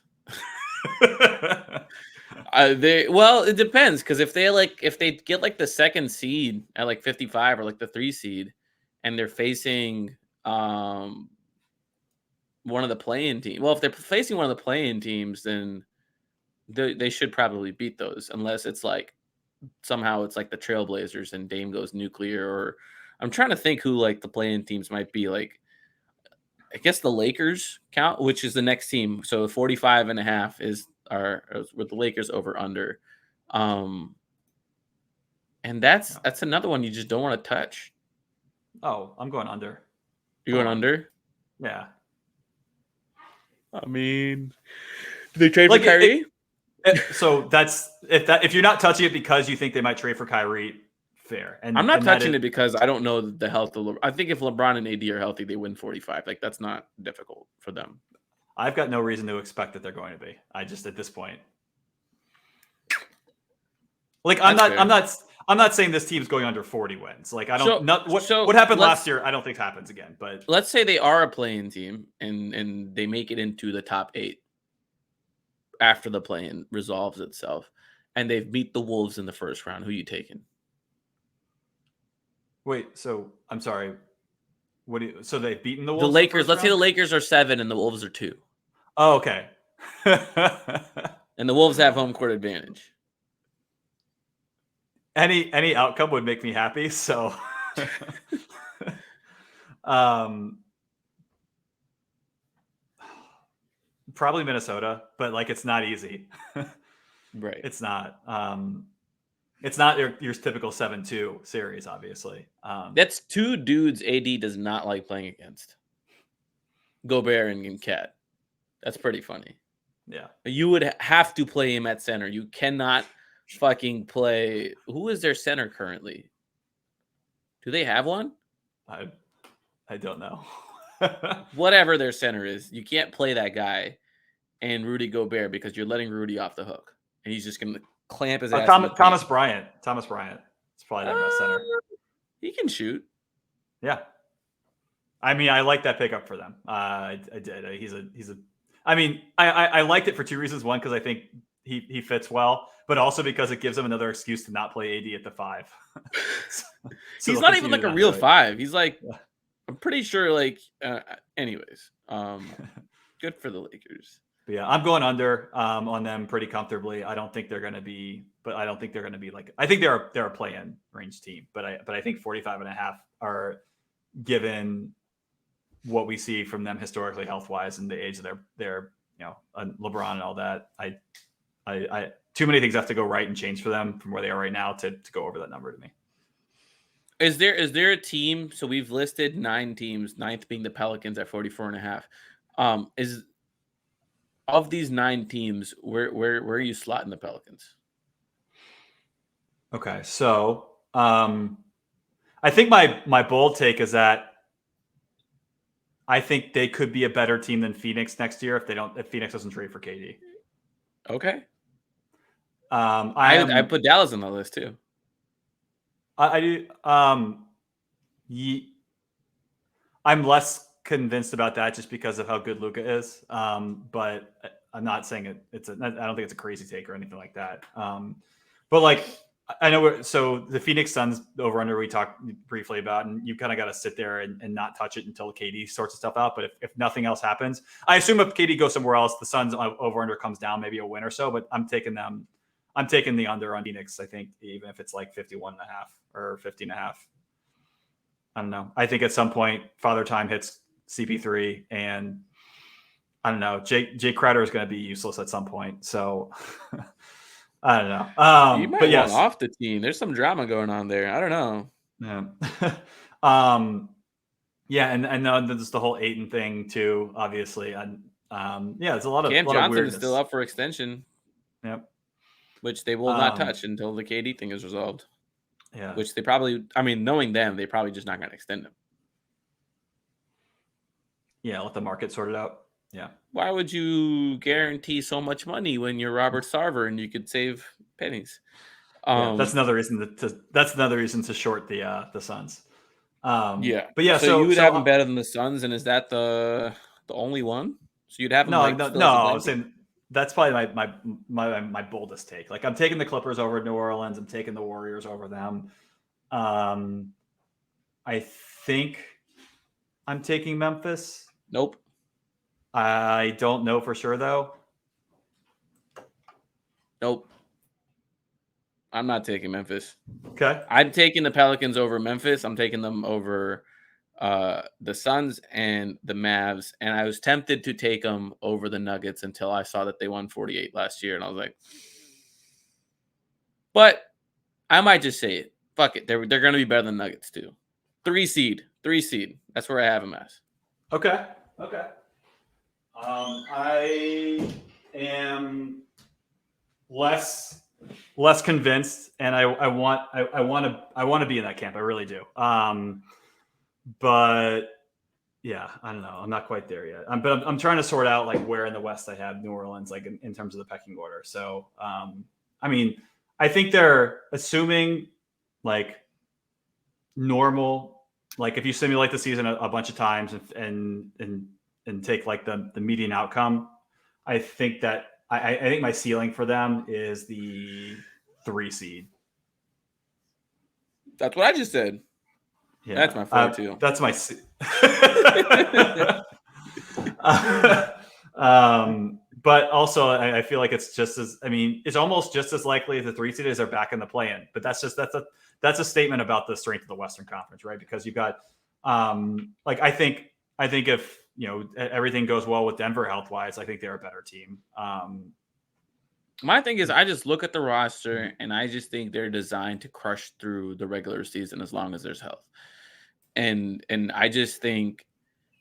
S1: It depends, because if they get like the second seed at like 55 or like the 3 seed, and they're facing one of the play-in teams. Well, if they're facing one of the play-in teams, then they should probably beat those, unless it's like somehow it's like the Trailblazers and Dame goes nuclear. Or I'm trying to think who like the play-in teams might be. Like, I guess the Lakers count, which is the next team. So 45.5 is with the Lakers over under. And that's another one you just don't want to touch.
S2: Oh, I'm going under.
S1: You're going under?
S2: Yeah.
S1: I mean, do they trade for Kyrie?
S2: So if you're not touching it because you think they might trade for Kyrie, fair. And
S1: I'm not touching it because I don't know the health of LeBron. I think if LeBron and AD are healthy, they win 45. Like, that's not difficult for them.
S2: I've got no reason to expect that they're going to be. I just, at this point, like, I'm not saying this team's going under 40 wins. Like, I don't. What happened last year, I don't think happens again. But
S1: let's say they are a play-in team and they make it into the top 8 after the play-in resolves itself, and they've beat the Wolves in the first round. Who are you taking?
S2: Wait, so I'm sorry. So they've beaten the Wolves?
S1: The Lakers. Let's say the Lakers are 7 and the Wolves are 2.
S2: Oh, okay.
S1: And the Wolves have home court advantage.
S2: Any outcome would make me happy. So, probably Minnesota, but like it's not easy.
S1: Right.
S2: It's not. It's not your typical 7-2 series, obviously.
S1: That's two dudes AD does not like playing against. Gobert and Cat. That's pretty funny.
S2: Yeah.
S1: You would have to play him at center. You cannot fucking play. Who is their center currently? Do they have one?
S2: I don't know.
S1: Whatever their center is, you can't play that guy and Rudy Gobert because you're letting Rudy off the hook. And he's just going to clamp his ass.
S2: Thomas Bryant. Thomas Bryant. It's probably their best center.
S1: He can shoot.
S2: Yeah. I mean, I like that pickup for them. I did. I mean, I liked it for two reasons. One, because I think he fits well, but also because it gives him another excuse to not play AD at the 5.
S1: So he's not even like a real 5. He's like, I'm pretty sure like, anyways, good for the Lakers.
S2: But yeah, I'm going under on them pretty comfortably. I don't think they're going to be, I think they're a play-in range team, but I think 45.5 are, given what we see from them historically health-wise and the age of their LeBron and all that, I too many things have to go right and change for them from where they are right now to go over that number to me.
S1: Is there a team? So we've listed 9 teams, 9th being the Pelicans at 44.5. Is of these 9 teams, where are you slotting the Pelicans?
S2: Okay, so I think my bold take is that I think they could be a better team than Phoenix next year if Phoenix doesn't trade for KD.
S1: Okay. I put Dallas on the list too.
S2: I do. I'm less convinced about that just because of how good Luka is. But I'm not saying I don't think it's a crazy take or anything like that. But like, I know so the Phoenix Suns over under we talked briefly about, and you kind of got to sit there and not touch it until KD sorts of stuff out. But if nothing else happens, I assume if KD goes somewhere else, the Suns over under comes down maybe a win or so. But I'm taking the under on Phoenix. I think even if it's like 51.5 or 50.5. I don't know. I think at some point Father Time hits CP3, and I don't know. Jake Crowder is going to be useless at some point. So. I don't know.
S1: You might want off the team. There's some drama going on there. I don't know.
S2: Yeah. Yeah, and then there's the whole Ayton thing too, obviously. And yeah, it's a lot of
S1: Cam Johnson
S2: weirdness.
S1: is still up for extension.
S2: Yep.
S1: Which they will not touch until the KD thing is resolved.
S2: Yeah.
S1: Which they probably, knowing them, they probably just not going to extend him.
S2: Yeah, let the market sort it out. Yeah.
S1: Why would you guarantee so much money when you're Robert Sarver and you could save pennies?
S2: Yeah, that's another reason to short the Suns.
S1: Yeah,
S2: but yeah,
S1: so you would have them better than the Suns, and is that the only one? So you'd have them
S2: no. I was saying that's probably my boldest take. Like I'm taking the Clippers over New Orleans. I'm taking the Warriors over them. I think I'm taking Memphis.
S1: Nope.
S2: I don't know for sure, though.
S1: Nope. I'm not taking Memphis.
S2: Okay.
S1: I'm taking the Pelicans over Memphis. I'm taking them over the Suns and the Mavs. And I was tempted to take them over the Nuggets until I saw that they won 48 last year. And I was like, but I might just say it. Fuck it. They're going to be better than Nuggets, too. 3 seed. That's where I have them as.
S2: Okay. I am less convinced, and I want to be in that camp. I really do. But yeah, I don't know. I'm not quite there yet. But I'm trying to sort out like where in the West I have New Orleans, like in terms of the pecking order. So, I mean, I think they're assuming like normal, like if you simulate the season a bunch of times and take like the median outcome, I think that I think my ceiling for them is the 3 seed.
S1: That's what I just said. Yeah, that's my 4 too.
S2: That's my. But also, I feel like it's just as, it's almost just as likely the 3 seed is they're back in the play-in. But that's a statement about the strength of the Western Conference, right? Because you've got, I think if everything goes well with Denver health-wise, I think they're a better team.
S1: My thing is, I just look at the roster and I just think they're designed to crush through the regular season as long as there's health. And I just think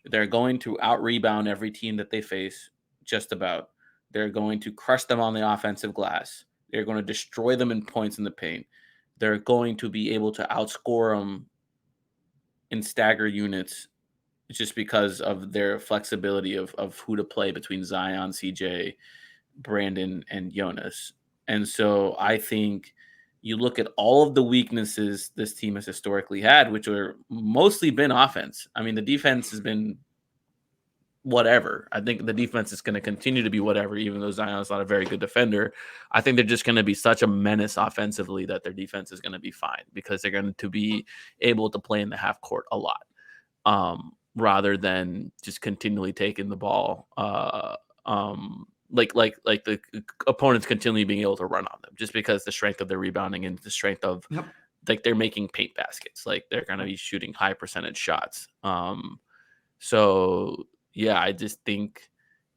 S1: they're going to out-rebound every team that they face, just about. They're going to crush them on the offensive glass. They're going to destroy them in points in the paint. They're going to be able to outscore them in stagger units just because of their flexibility of who to play between Zion, CJ, Brandon, and Jonas. And so I think you look at all of the weaknesses this team has historically had, which are mostly been offense. I mean, the defense has been whatever. I think the defense is going to continue to be whatever, even though Zion is not a very good defender. I think they're just going to be such a menace offensively that their defense is going to be fine because they're going to be able to play in the half court a lot, rather than just continually taking the ball, like the opponents continually being able to run on them, just because the strength of their rebounding and the strength of like they're making paint baskets, like they're going to be shooting high percentage shots. So yeah, I just think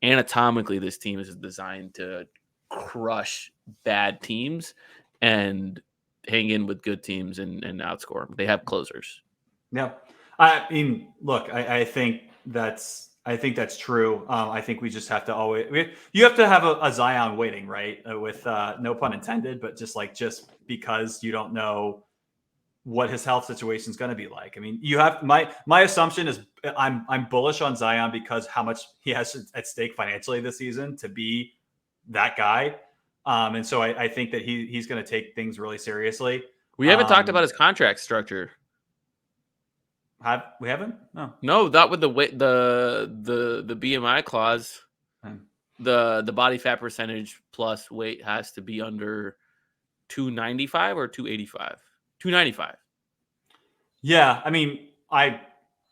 S1: anatomically this team is designed to crush bad teams and hang in with good teams and outscore them. They have closers.
S2: Yeah. I mean, look, I think that's true. I think we just have to you have to have a Zion waiting, right? With no pun intended, but just because you don't know what his health situation is going to be like. I mean, you have my assumption is I'm bullish on Zion because how much he has at stake financially this season to be that guy. And so I think that he's going to take things really seriously.
S1: We haven't talked about his contract structure.
S2: We haven't?
S1: No, not with the BMI clause. The body fat percentage plus weight has to be under 295 or 285. 295.
S2: Yeah, I mean, I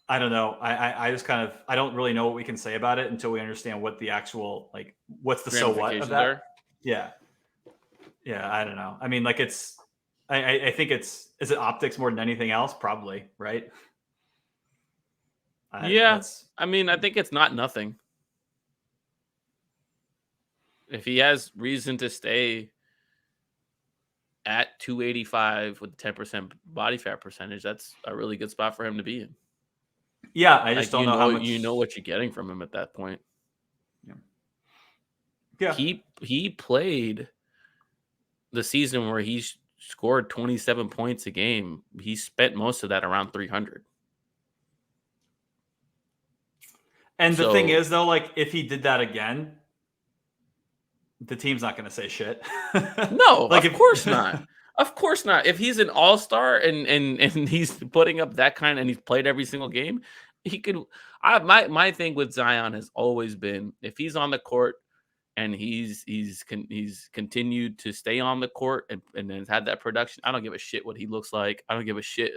S2: don't know. I just kind of I don't really know what we can say about it until we understand what the actual what's the so what of that. Are. Yeah, I don't know. I mean, I think is it optics more than anything else? Probably, right?
S1: I mean, I think it's not nothing. If he has reason to stay at 285 with 10% body fat percentage, that's a really good spot for him to be in.
S2: Yeah, I just don't know how much.
S1: You know what you're getting from him at that point.
S2: Yeah.
S1: He played the season where he scored 27 points a game. He spent most of that around 300.
S2: And the thing is, though, if he did that again, the team's not going to say shit.
S1: No, of course not. Of course not. If he's an all-star and he's putting up that kind and he's played every single game, he could. My thing with Zion has always been if he's on the court and he's continued to stay on the court and has had that production. I don't give a shit what he looks like. I don't give a shit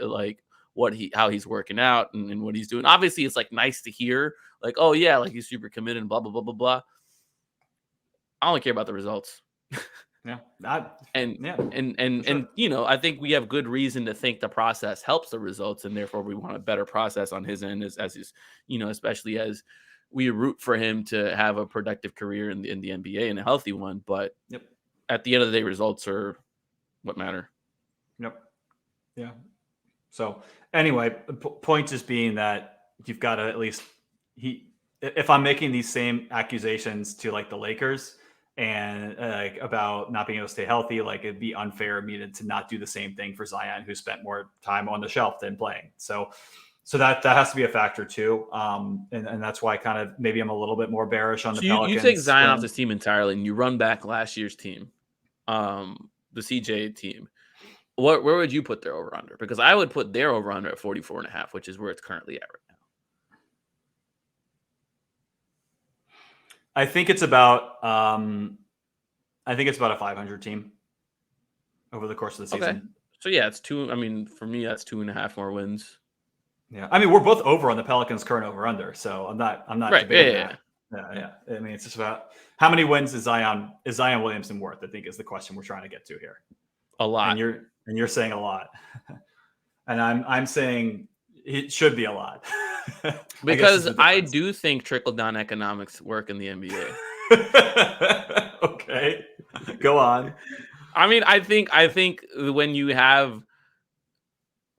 S1: how he's working out and what he's doing. Obviously, it's nice to hear oh yeah, he's super committed and blah blah blah blah blah. I only care about the results.
S2: Yeah.
S1: And I think we have good reason to think the process helps the results, and therefore we want a better process on his end as his, especially as we root for him to have a productive career in the NBA and a healthy one. But at the end of the day, results are what matter.
S2: Yep. Yeah. So anyway, point just being that you've got to at least if I'm making these same accusations to the Lakers and about not being able to stay healthy, it'd be unfair of me to not do the same thing for Zion, who spent more time on the shelf than playing. So that has to be a factor too. And that's why kind of maybe I'm a little bit more bearish on the Pelicans.
S1: You take Zion off this team entirely and you run back last year's team, the CJ team. Where would you put their over under? Because I would put their over under at 44.5, which is where it's currently at right now.
S2: I think it's about a 500 team over the course of the season.
S1: Okay. So yeah, it's two. I mean, for me, that's 2.5 more wins.
S2: Yeah. I mean, we're both over on the Pelicans' current over under, so I'm not
S1: right.
S2: debating that. Yeah. I mean, it's just about how many wins is Zion Williamson worth, I think, is the question we're trying to get to here.
S1: A lot.
S2: And you're saying a lot. And I'm saying it should be a lot.
S1: Because I do think trickle-down economics work in the NBA.
S2: Okay. Go on.
S1: I mean, I think when you have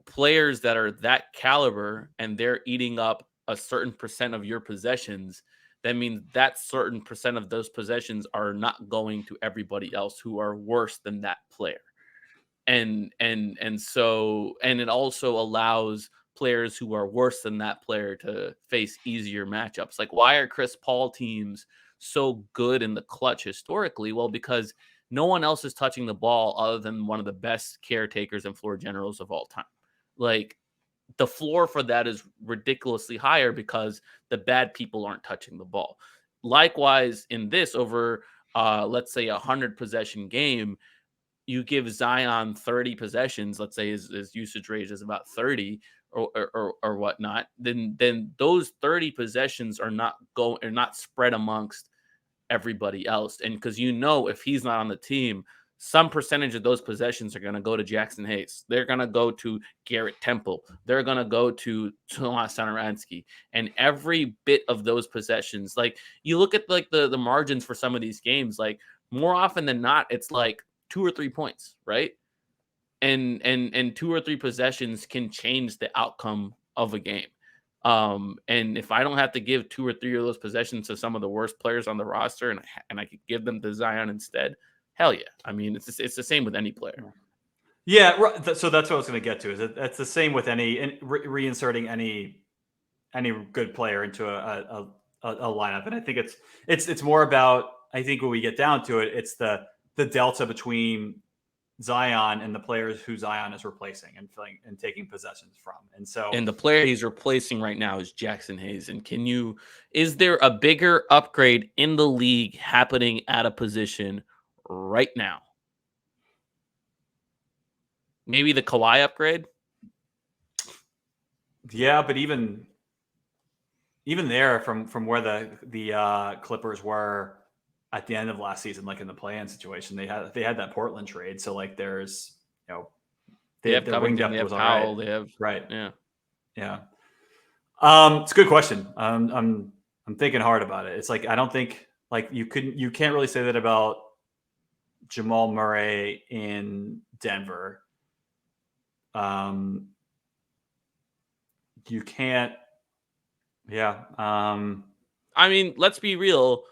S1: players that are that caliber and they're eating up a certain percent of your possessions, that means that certain percent of those possessions are not going to everybody else who are worse than that player. And so it also allows players who are worse than that player to face easier matchups. Like, why are Chris Paul teams so good in the clutch historically? Well, because no one else is touching the ball other than one of the best caretakers and floor generals of all time. Like, the floor for that is ridiculously higher because the bad people aren't touching the ball. Likewise, in this, over let's say 100 possession game, you give Zion 30 possessions, let's say his usage rate is about 30 or whatnot, then those 30 possessions are not spread amongst everybody else. And because if he's not on the team, some percentage of those possessions are going to go to Jackson Hayes. They're going to go to Garrett Temple. They're going to go to Tomas Satoransky. And every bit of those possessions, like you look at like the margins for some of these games, like more often than not, it's like 2 or 3 points, right? And 2 or 3 possessions can change the outcome of a game. And if I don't have to give 2 or 3 of those possessions to some of the worst players on the roster, and I could give them to Zion instead, hell yeah. I mean, it's the same with any player.
S2: Yeah, so that's what I was going to get to. Is it's the same with any reinserting any good player into a lineup, and I think it's more about, I think when we get down to it, it's the delta between Zion and the players who Zion is replacing and taking possessions from. And
S1: the player he's replacing right now is Jackson Hayes. And is there a bigger upgrade in the league happening at a position right now? Maybe the Kawhi upgrade?
S2: Yeah, but even there, from where the Clippers were at the end of last season, like in the play-in situation, they had that Portland trade. So like there's,
S1: they have Covington, they have Powell, they have
S2: right.
S1: Yeah.
S2: It's a good question. I'm thinking hard about it. It's like, I don't think like you can't really say that about Jamal Murray in Denver. You can't. Yeah.
S1: I mean, let's be real.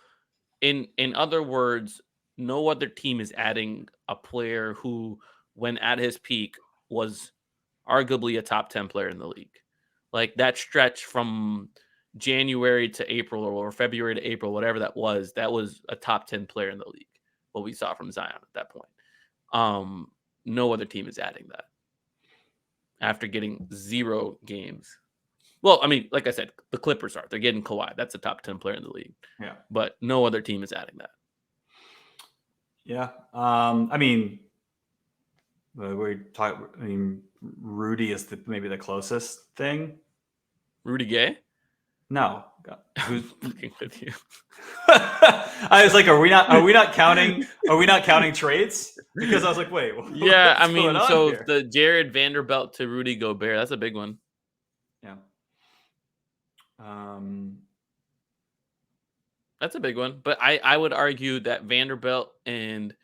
S1: In other words, no other team is adding a player who, when at his peak, was arguably a top 10 player in the league. Like that stretch from January to April or February to April, whatever that was a top 10 player in the league. What we saw from Zion at that point. No other team is adding that after getting 0 games. Well, I mean, like I said, the Clippers are. They're getting Kawhi. That's a top 10 player in the league.
S2: Yeah.
S1: But no other team is adding that.
S2: Yeah. I mean, Rudy is maybe the closest thing.
S1: Rudy Gay?
S2: No.
S1: Who's fucking with you?
S2: I was like, are we not counting trades? Because I was like, wait.
S1: Yeah, I mean, so here? The Jared Vanderbilt to Rudy Gobert, that's a big one.
S2: Yeah.
S1: That's a big one. But I would argue that Vanderbilt and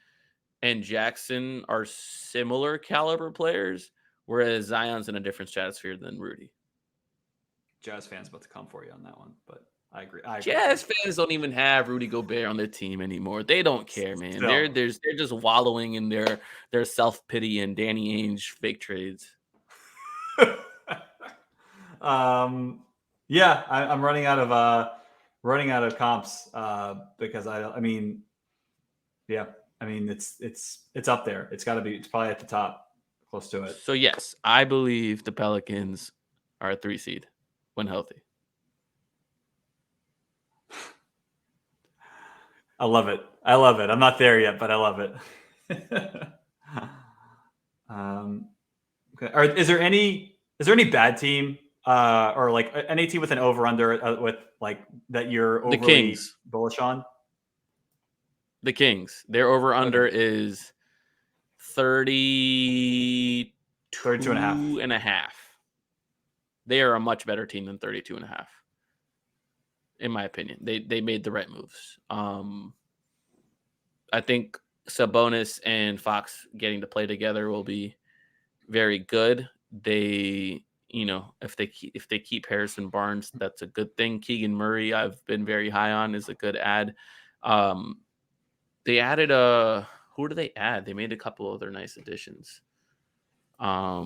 S1: Jackson are similar caliber players, whereas Zion's in a different stratosphere than Rudy.
S2: Jazz fans about to come for you on that one, but I agree.
S1: Jazz fans don't even have Rudy Gobert on their team anymore. They don't care, man. Still. They're just wallowing in their self-pity and Danny Ainge fake trades.
S2: Yeah, I'm running out of comps because I mean, it's up there. It's probably at the top, close to it.
S1: So yes, I believe the Pelicans are a 3 seed when healthy.
S2: I love it. I'm not there yet, but I love it. Okay. Is there any bad team or like any team with an over under with like that you're
S1: The
S2: overly
S1: Kings.
S2: bullish on?
S1: The Kings. Their over under
S2: Okay.
S1: is 32
S2: 32 and a half.
S1: and a half. They are a much better team than 32 and a half. In my opinion. They made the right moves. I think Sabonis and Fox getting to play together will be very good. They, if they keep Harrison Barnes, that's a good thing. Keegan Murray, I've been very high on, is a good add. They added who do they add? They made a couple other nice additions. I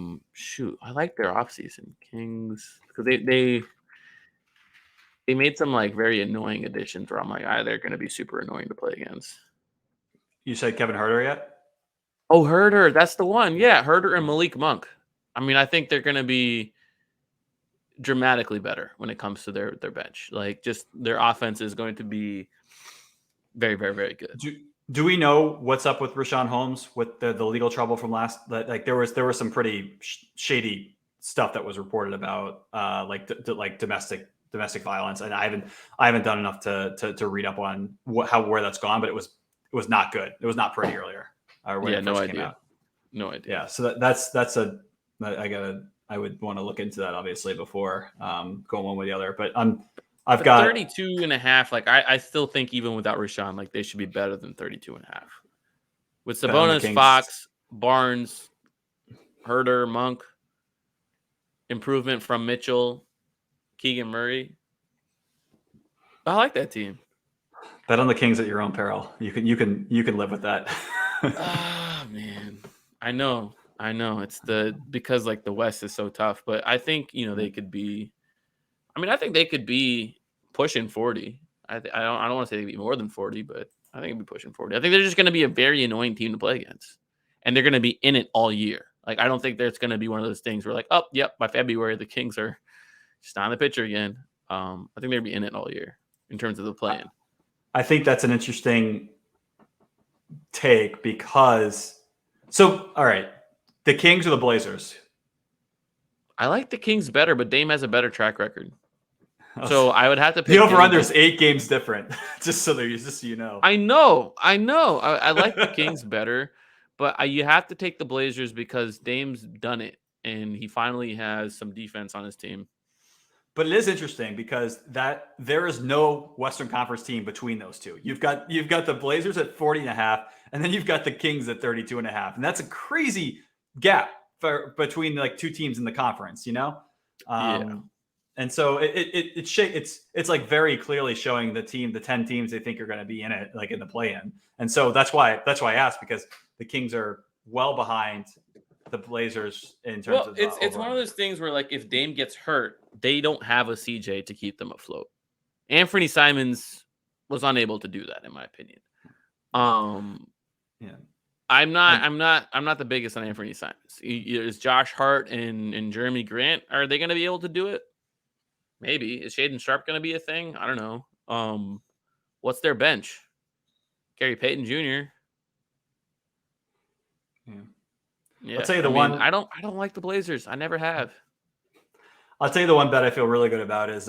S1: like their offseason Kings because they made some like very annoying additions where I'm like, they're going to be super annoying to play against.
S2: You said Kevin Huerter yet?
S1: Oh, Herder, that's the one. Yeah, Herder and Malik Monk. I mean, I think they're going to be dramatically better when it comes to their bench. Like, just their offense is going to be very, very, very good.
S2: Do we know what's up with Richaun Holmes with the legal trouble from last? Like, there was some pretty shady stuff that was reported about like domestic violence, and I haven't done enough to read up on where that's gone, but it was not good. It was not pretty earlier. When it first came out.
S1: No idea.
S2: Yeah, so that's I would want to look into that obviously before going one way or the other. But I've got
S1: 32 and a half. Like I still think even without Richaun, like they should be better than 32 and a half. With Sabonis, Fox, Barnes, Herder, Monk, improvement from Mitchell, Keegan Murray. I like that team.
S2: Bet on the Kings at your own peril. You can live with that.
S1: Ah, man. I know. It's because like the West is so tough, but I think, they could be, I think they could be pushing 40. I don't want to say they'd be more than 40, but I think it'd be pushing 40. I think they're just going to be a very annoying team to play against, and they're going to be in it all year. Like, I don't think there's going to be one of those things where like, oh, yep, by February, the Kings are just on the pitcher again. I think they'll be in it all year in terms of the play-in.
S2: I think that's an interesting take because all right, the Kings or the Blazers?
S1: I like the Kings better, but Dame has a better track record. So I would have to pick
S2: the over-under is 8 games different. just so you know.
S1: I know. I like the Kings better, but you have to take the Blazers because Dame's done it, and he finally has some defense on his team.
S2: But it is interesting because there is no Western Conference team between those two. You've got the Blazers at 40 and a half, and then you've got the Kings at 32 and a half. And that's a crazy gap between like two teams in the conference,
S1: Yeah.
S2: And so it's like very clearly showing the 10 teams they think are going to be in it, like in the play-in. And so that's why I asked, because the Kings are well behind the Blazers in terms of
S1: it's one of those things where like if Dame gets hurt, they don't have a CJ to keep them afloat. Anthony Simons was unable to do that, in my opinion.
S2: Yeah.
S1: I'm not the biggest on Anthony Simons. Is Josh Hart and Jeremy Grant, are they going to be able to do it? Maybe. Is Shaden Sharp going to be a thing? I don't know. What's their bench? Gary Payton Jr. Yeah.
S2: I'll tell you one.
S1: I don't like the Blazers. I never have.
S2: I'll tell you the one bet I feel really good about is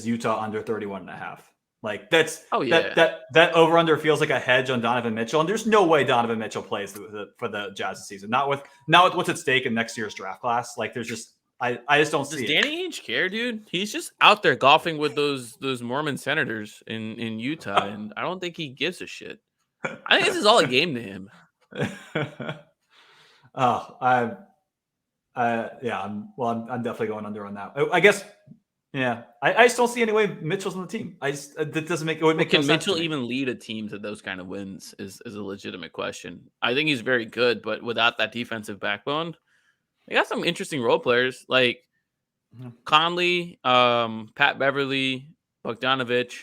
S2: Utah under 31 and a half. Like that over under feels like a hedge on Donovan Mitchell, and there's no way Donovan Mitchell plays for the Jazz this season. Not with what's at stake in next year's draft class. Like there's just I just don't see.
S1: Does Danny Ainge care, dude? He's just out there golfing with those Mormon senators in Utah, and I don't think he gives a shit. I think this is all a game to him.
S2: I'm definitely going under on that. I guess. Yeah, I just don't see any way Mitchell's on the team. That doesn't make it would make.
S1: Can Mitchell even lead a team to those kind of wins? Is a legitimate question. I think he's very good, but without that defensive backbone, they got some interesting role players like Conley, Pat Beverly, Bogdanovich.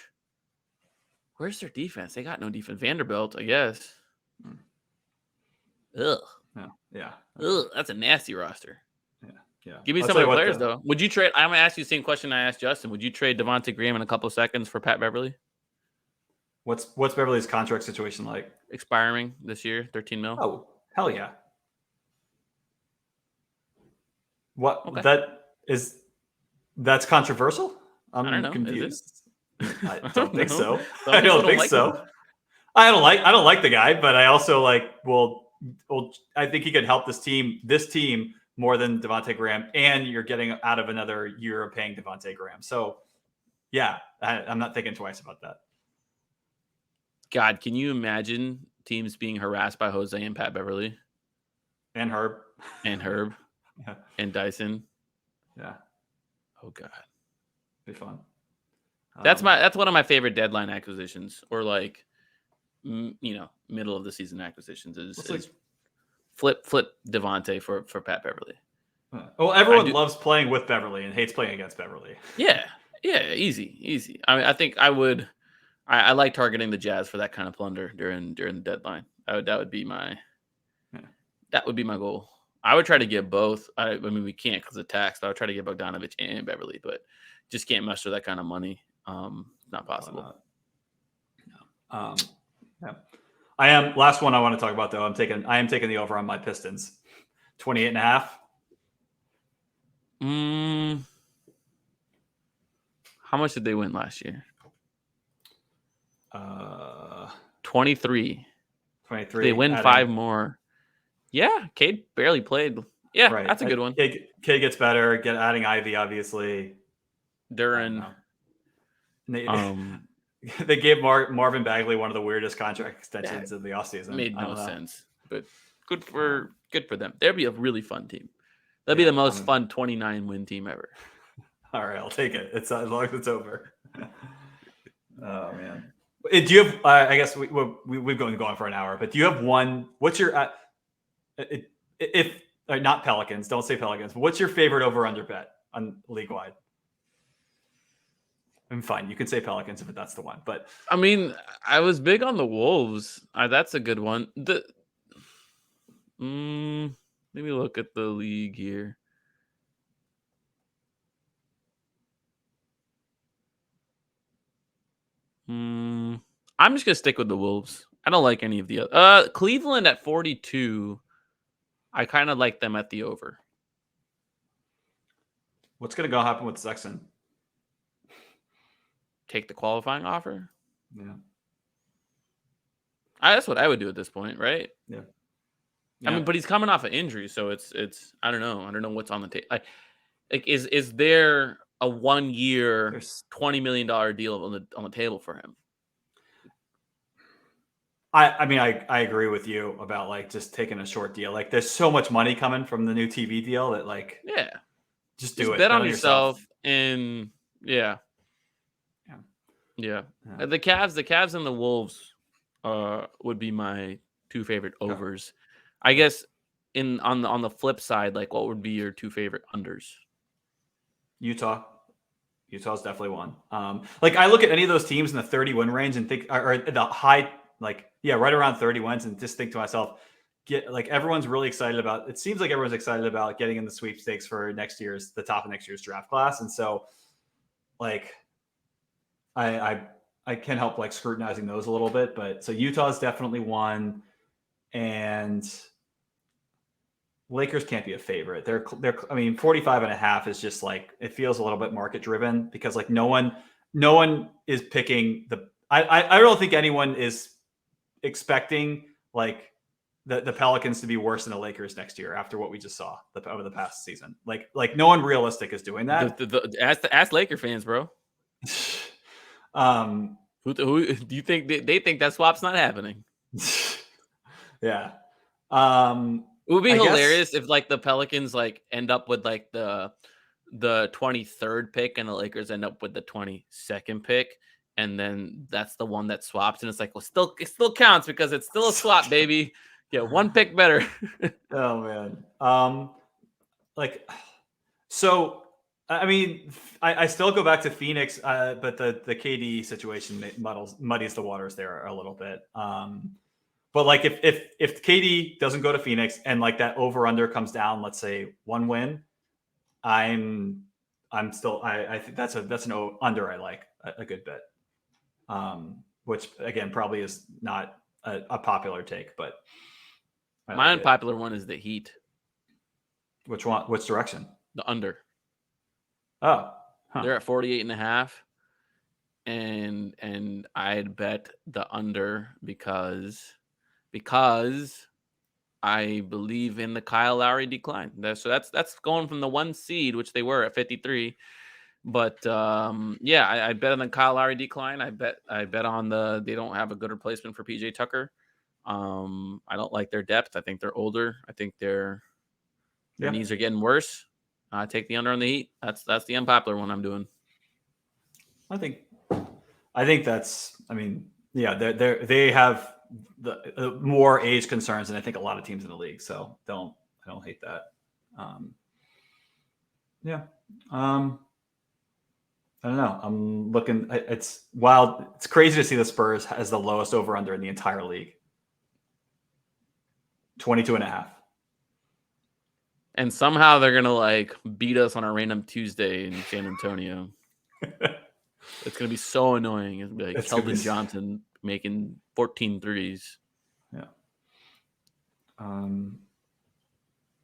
S1: Where's their defense? They got no defense. Vanderbilt, I guess. Ugh.
S2: Yeah.
S1: Ugh, that's a nasty roster.
S2: Yeah.
S1: Give me some of the players, though. Would you trade? I'm going to ask you the same question I asked Justin. Would you trade Devontae Graham in a couple of seconds for Pat Beverly?
S2: What's Beverly's contract situation like?
S1: Expiring this year, $13 million.
S2: Oh, hell yeah. What?
S1: Okay.
S2: That is That's controversial.
S1: I don't
S2: I'm
S1: know. Is it?
S2: confused. I
S1: I
S2: don't
S1: don't
S2: think
S1: know.
S2: so.
S1: Some
S2: I
S1: people
S2: don't
S1: don't
S2: think
S1: like him.
S2: so. I don't like the guy, but I also like well I think he could help this team more than Devontae Graham, and you're getting out of another year of paying Devontae Graham. So yeah, I'm not thinking twice about that.
S1: God, can you imagine teams being harassed by Jose and Pat Beverly
S2: And Herb
S1: and Herb
S2: yeah.
S1: and Dyson?
S2: Yeah,
S1: Oh God,
S2: be fun.
S1: that's one of my favorite deadline acquisitions, or like middle of the season acquisitions is flip Devontae for Pat Beverly.
S2: Well, everyone loves playing with Beverly and hates playing against Beverly.
S1: Yeah, easy. I mean, I think I would. I like targeting the Jazz for that kind of plunder during the deadline. That would be my goal. I would try to get both. I mean, we can't because of tax. But I would try to get Bogdanovich and Beverly, but just can't muster that kind of money. Not possible.
S2: No. Yeah. I am. Last one I want to talk about though. I am taking the over on my Pistons, 28.5.
S1: How much did they win last year?
S2: 23.
S1: They win 5 more. Yeah, Cade barely played. Yeah, right. That's a good one.
S2: Cade gets better. Adding Ivy, obviously.
S1: During.
S2: They gave Marvin Bagley one of the weirdest contract extensions of the offseason.
S1: Made no sense, but good for them. They'll be a really fun team. They'll be the most fun 29-win team ever.
S2: All right, I'll take it. It's as long as it's over. Oh man. Do you have? I guess we've been going for an hour, but do you have one? What's your? If not Pelicans, don't say Pelicans. But what's your favorite over/under bet on league wide? I'm fine. You can say Pelicans if that's the one. But
S1: I mean, I was big on the Wolves. That's a good one. Let me look at the league here. I'm just gonna stick with the Wolves. I don't like any of the other. Cleveland at 42. I kind of like them at the over.
S2: What's gonna go happen with Sexton?
S1: Take the qualifying offer.
S2: Yeah.
S1: That's what I would do at this point, right?
S2: Yeah.
S1: I mean, but he's coming off an injury, so it's. I don't know. I don't know what's on the table. Like, is there a 1 year, $20 million deal on the table for him?
S2: I mean, I agree with you about like just taking a short deal. Like, there's so much money coming from the new TV deal that like, just do it.
S1: Bet on yourself, and yeah. The Cavs and the Wolves would be my 2 favorite overs. I guess on the flip side, like what would be your 2 favorite unders?
S2: Utah's definitely one. Like I look at any of those teams in the 30 win range and think, or the high, like, right around 30 wins, and just think to myself, everyone's really excited about, it seems like everyone's excited about getting in the sweepstakes for the top of next year's draft class. And so like, I can't help like scrutinizing those a little bit, but so Utah's definitely one, and Lakers can't be a favorite. They're I mean, 45.5 is just like, it feels a little bit market driven because like no one is picking I don't think anyone is expecting like the Pelicans to be worse than the Lakers next year after what we just saw over the past season. Like no one realistic is doing that.
S1: Ask Laker fans, bro. Who do you think they think that swap's not happening?
S2: Yeah.
S1: It would be hilarious if like the Pelicans like end up with like the 23rd pick and the Lakers end up with the 22nd pick, and then that's the one that swaps, and it's like, well, it still counts because it's still a swap, baby. Yeah, 1 pick better.
S2: Oh man. Like, so I mean, I still go back to Phoenix, but the KD situation muddies the waters there a little bit. But like if KD doesn't go to Phoenix and like that over under comes down, let's say 1 win, I'm still I think that's an under I like a good bit. Which again probably is not a popular take, but
S1: my unpopular one is the Heat.
S2: Which one? Which direction?
S1: The under.
S2: Oh,
S1: They're at 48.5. And I'd bet the under because I believe in the Kyle Lowry decline. So that's going from the 1 seed, which they were at 53. But yeah, I bet on the Kyle Lowry decline. I bet on they don't have a good replacement for PJ Tucker. I don't like their depth. I think they're older. I think their knees are getting worse. I take the under on the Heat. That's the unpopular one I'm doing.
S2: I think that's. I mean, yeah, they have the more age concerns than I think a lot of teams in the league. So I don't hate that. Yeah. I don't know. I'm looking. It's wild. It's crazy to see the Spurs as the lowest over under in the entire league. 22.5.
S1: And somehow they're gonna like beat us on a random Tuesday in San Antonio. It's gonna be so annoying. It's gonna be like Keldon Johnson making 14 threes.
S2: Yeah.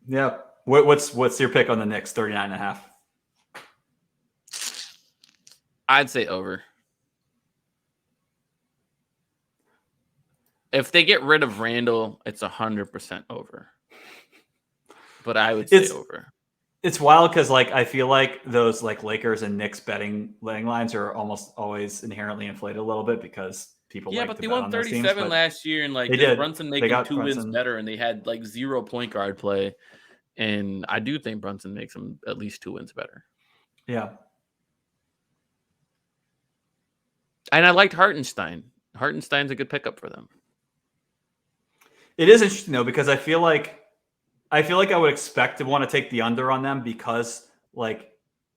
S2: Yeah. What's your pick on the Knicks? 39.5.
S1: I'd say over. If they get rid of Randall, it's 100% over. But I would say over.
S2: It's wild because like I feel like those like Lakers and Knicks betting lines are almost always inherently inflated a little bit because people like
S1: but
S2: to
S1: they
S2: bet
S1: won
S2: on those
S1: 37
S2: teams,
S1: last year, and like
S2: they did.
S1: Brunson
S2: They
S1: making
S2: got
S1: 2 wins
S2: Brunson.
S1: better, and they had like 0 point guard play. And I do think Brunson makes them at least 2 wins better.
S2: Yeah.
S1: And I liked Hartenstein. Hartenstein's a good pickup for them.
S2: It is interesting though, because I feel like I would expect to want to take the under on them because like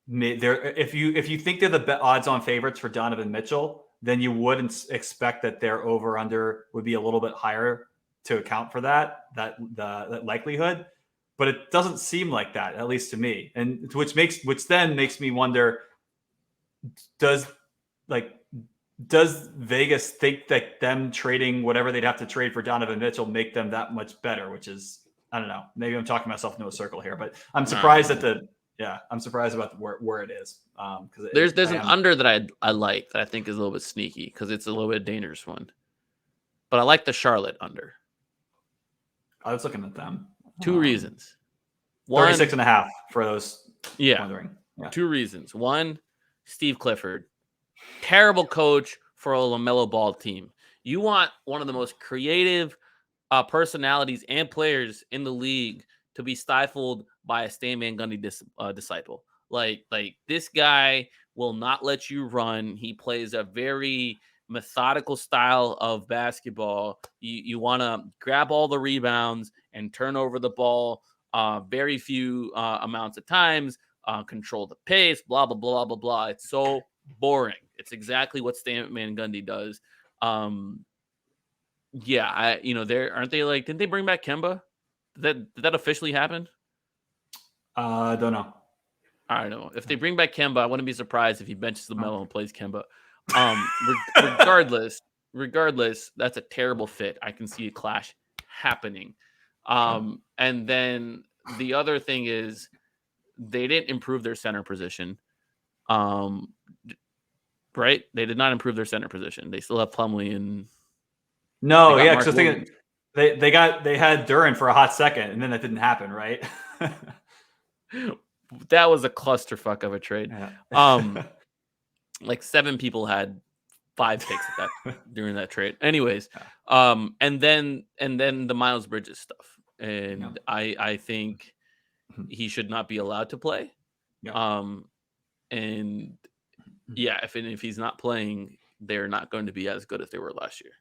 S2: if you think they're the odds-on favorites for Donovan Mitchell, then you wouldn't expect that their over/under would be a little bit higher to account for that likelihood. But it doesn't seem like that, at least to me, and which then makes me wonder: Does Vegas think that them trading whatever they'd have to trade for Donovan Mitchell make them that much better? Which is, I don't know. Maybe I'm talking myself into a circle here, but I'm surprised I'm surprised about where it is. Because
S1: there's an under that I like that I think is a little bit sneaky because it's a little bit dangerous one. But I like the Charlotte under.
S2: I was looking at them.
S1: 2 reasons.
S2: 36.5 for those.
S1: Yeah.
S2: Wondering. Yeah.
S1: 2 reasons. 1, Steve Clifford. Terrible coach for a LaMelo Ball team. You want one of the most creative personalities and players in the league to be stifled by a Stan Van Gundy disciple. Like this guy will not let you run. He plays a very methodical style of basketball. You want to grab all the rebounds and turn over the ball very few amounts of times, control the pace, blah, blah, blah, blah, blah. It's so boring. It's exactly what Stan Van Gundy does. Yeah, aren't they like? Didn't they bring back Kemba? Did that officially happen?
S2: I don't know.
S1: I don't know. If they bring back Kemba, I wouldn't be surprised if he benches LaMelo and plays Kemba. Regardless, that's a terrible fit. I can see a clash happening. And then the other thing is they didn't improve their center position. Right? They did not improve their center position. They still have Plumlee and
S2: no, yeah. Because they had Duran for a hot second, and then that didn't happen, right?
S1: That was a clusterfuck of a trade. Yeah. Like 7 people had 5 picks during that trade. Anyways, and then the Miles Bridges stuff, and I think he should not be allowed to play. And yeah, if he's not playing, they're not going to be as good as they were last year.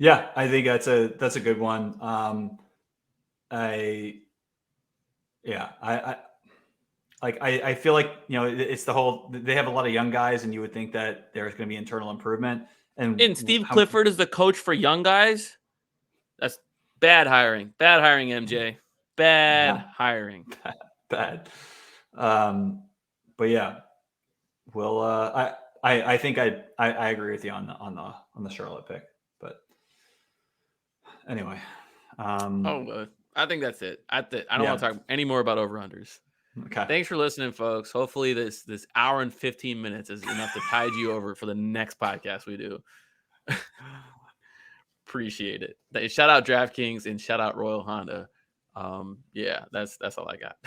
S2: Yeah, I think that's a good one. I feel like it's the whole. They have a lot of young guys, and you would think that there's going to be internal improvement. And
S1: Steve Clifford is the coach for young guys. That's bad hiring. Bad hiring, MJ. Bad hiring.
S2: Bad. But yeah, well, I think I agree with you on the Charlotte pick. But anyway,
S1: I think that's it. I don't want to talk any more about over-unders.
S2: Okay.
S1: Thanks for listening, folks. Hopefully this hour and 15 minutes is enough to tide you over for the next podcast we do. Appreciate it. Shout out DraftKings and shout out Royal Honda. Yeah, that's all I got.